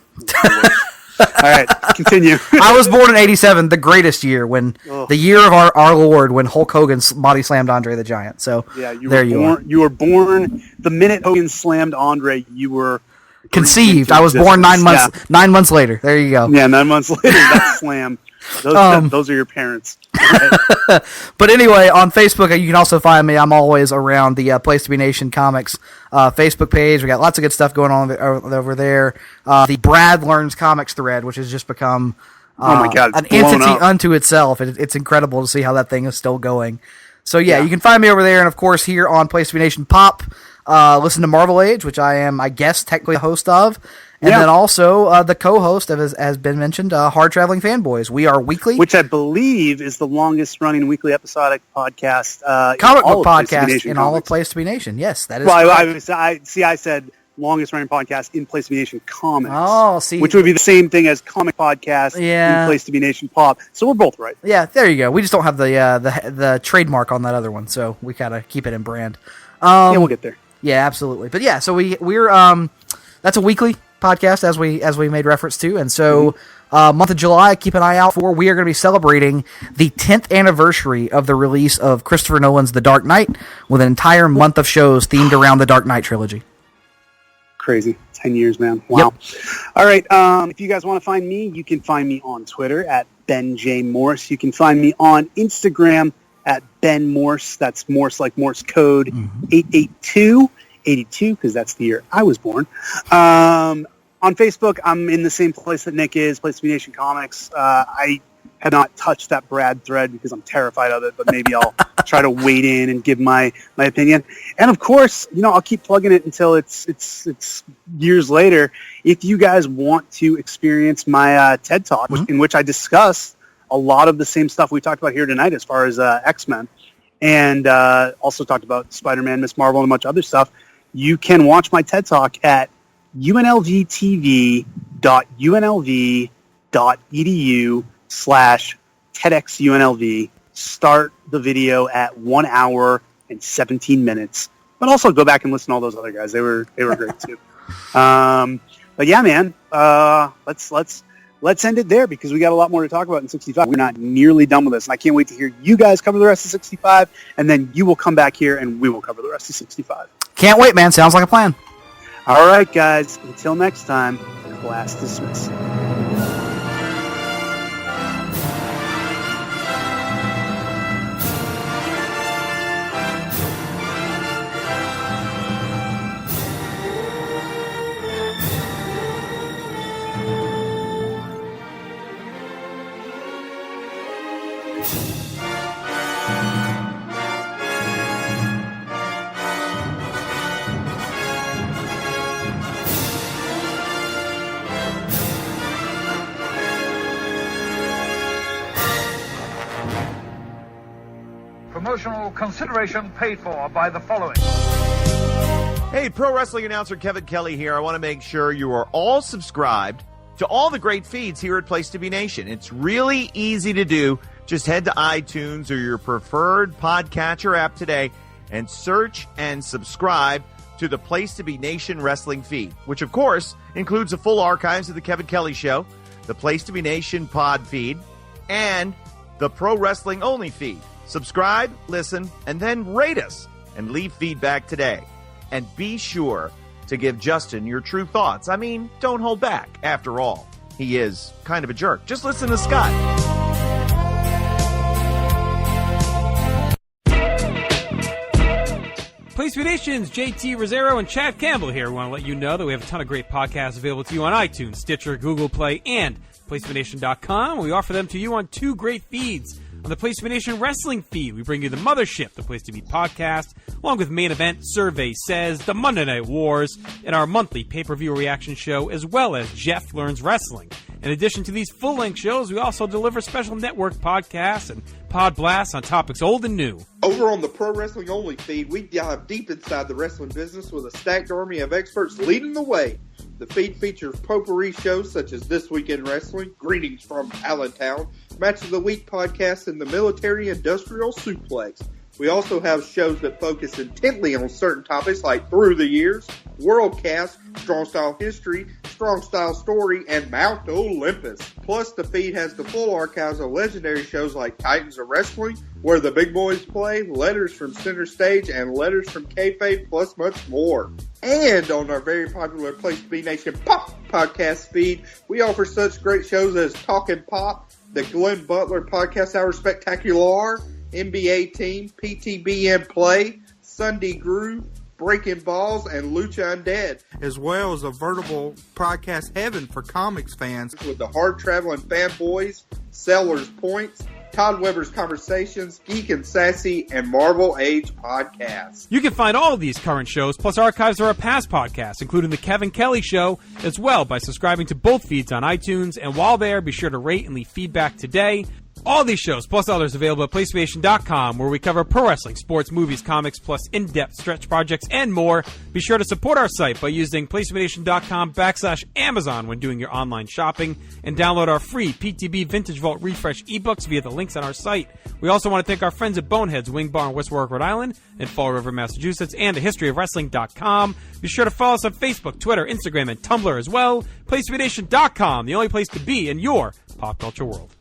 All right, continue. I was born in 87, the greatest year, the year of our Lord, when Hulk Hogan body slammed Andre the Giant. So you were born the minute Hogan slammed Andre. You were conceived. I was born 9 months. 9 months later. There you go. Yeah, 9 months later. That slam. Those are your parents. Right. But anyway, on Facebook, you can also find me. I'm always around the Place to Be Nation Comics Facebook page. We got lots of good stuff going on over there. The Brad Learns Comics thread, which has just become oh my God, an entity unto itself. It's incredible to see how that thing is still going. So yeah, you can find me over there, and of course here on Place to Be Nation Pop. Listen to Marvel Age, which I am, I guess, technically a host of. And then also the co-host of, as has been mentioned, Hard Traveling Fanboys. We are weekly. Which I believe is the longest-running weekly episodic podcast. Comic book podcast in all of Place to Be Nation. Yes, that is correct. I said longest-running podcast in Place to Be Nation Comics. Oh, see. Which would be the same thing as comic podcast in Place to Be Nation Pop. So we're both right. Yeah, there you go. We just don't have the trademark on that other one, so we gotta keep it in brand. Yeah, we'll get there. Yeah, absolutely. But yeah, so we're that's a weekly podcast as we made reference to, and so month of July, keep an eye out for. We are going to be celebrating the 10th anniversary of the release of Christopher Nolan's The Dark Knight, with an entire month of shows themed around the Dark Knight trilogy. Crazy. 10 years, man. Wow. Yep. All right. If you guys want to find me, you can find me on Twitter at Ben J. Morse. You can find me on Instagram at Ben Morse. That's Morse like Morse code 882, because that's the year I was born. On Facebook, I'm in the same place that Nick is, Place to Be Nation Comics. I have not touched that Brad thread because I'm terrified of it, but maybe I'll try to wade in and give my opinion. And of course, I'll keep plugging it until it's years later. If you guys want to experience my TED Talk, in which I discuss a lot of the same stuff we talked about here tonight as far as X-Men, and also talked about Spider-Man, Ms. Marvel, and a bunch of other stuff, you can watch my TED Talk at unlvtv.unlv.edu/TEDxUNLV. Start the video at 1 hour and 17 minutes. But also go back and listen to all those other guys. They were great too. But yeah, man, let's end it there because we got a lot more to talk about in 65. We're not nearly done with this, and I can't wait to hear you guys cover the rest of 65, and then you will come back here and we will cover the rest of 65. Can't wait, man. Sounds like a plan. All right, guys. Until next time, class dismissed. Promotional consideration paid for by the following. Hey, pro wrestling announcer Kevin Kelly here. I want to make sure you are all subscribed to all the great feeds here at Place to Be Nation. It's really easy to do. Just head to iTunes or your preferred podcatcher app today and search and subscribe to the Place to Be Nation wrestling feed, which of course includes the full archives of the Kevin Kelly Show, the Place to Be Nation pod feed, and the Pro Wrestling Only feed. Subscribe, listen, and then rate us and leave feedback today. And be sure to give Justin your true thoughts. I mean, don't hold back. After all, he is kind of a jerk. Just listen to Scott. Place to Be Nation's JT Rosero and Chad Campbell here. We want to let you know that we have a ton of great podcasts available to you on iTunes, Stitcher, Google Play, and PlaceToBeNation.com. We offer them to you on two great feeds. On the Place to Be Nation wrestling feed, we bring you the Mothership, the Place to Be podcast, along with Main Event, Survey Says, the Monday Night Wars, and our monthly pay-per-view reaction show, as well as Jeff Learns Wrestling. In addition to these full-length shows, we also deliver special network podcasts and pod blasts on topics old and new. Over on the Pro Wrestling Only feed, we dive deep inside the wrestling business with a stacked army of experts leading the way. The feed features potpourri shows such as This Week in Wrestling, Greetings from Allentown, Match of the Week podcast, and the Military Industrial Suplex. We also have shows that focus intently on certain topics like Through the Years, Worldcast, Strong Style History, Strong Style Story, and Mount Olympus. Plus, the feed has the full archives of legendary shows like Titans of Wrestling, Where the Big Boys Play, Letters from Center Stage, and Letters from Kayfabe, plus much more. And on our very popular Place to Be Nation Pop podcast feed, we offer such great shows as Talkin' Pop, the Glenn Butler Podcast Hour Spectacular, NBA Team, PTBN Play, Sunday Groove, Breaking Balls, and Lucha Undead, as well as a veritable podcast heaven for comics fans with the hard-traveling fanboys, Sellers Points, Todd Weber's Conversations, Geek and Sassy, and Marvel Age podcasts. You can find all of these current shows, plus archives of our past podcasts, including The Kevin Kelly Show, as well by subscribing to both feeds on iTunes. And while there, be sure to rate and leave feedback today. All these shows, plus others, available at PlayStation.com, where we cover pro wrestling, sports, movies, comics, plus in-depth stretch projects, and more. Be sure to support our site by using PlayStation.com/Amazon when doing your online shopping, and download our free PTB Vintage Vault Refresh ebooks via the links on our site. We also want to thank our friends at Boneheads Wing Bar in West Warwick, Rhode Island, and Fall River, Massachusetts, and thehistoryofwrestling.com. Be sure to follow us on Facebook, Twitter, Instagram, and Tumblr as well. PlayStation.com, the only place to be in your pop culture world.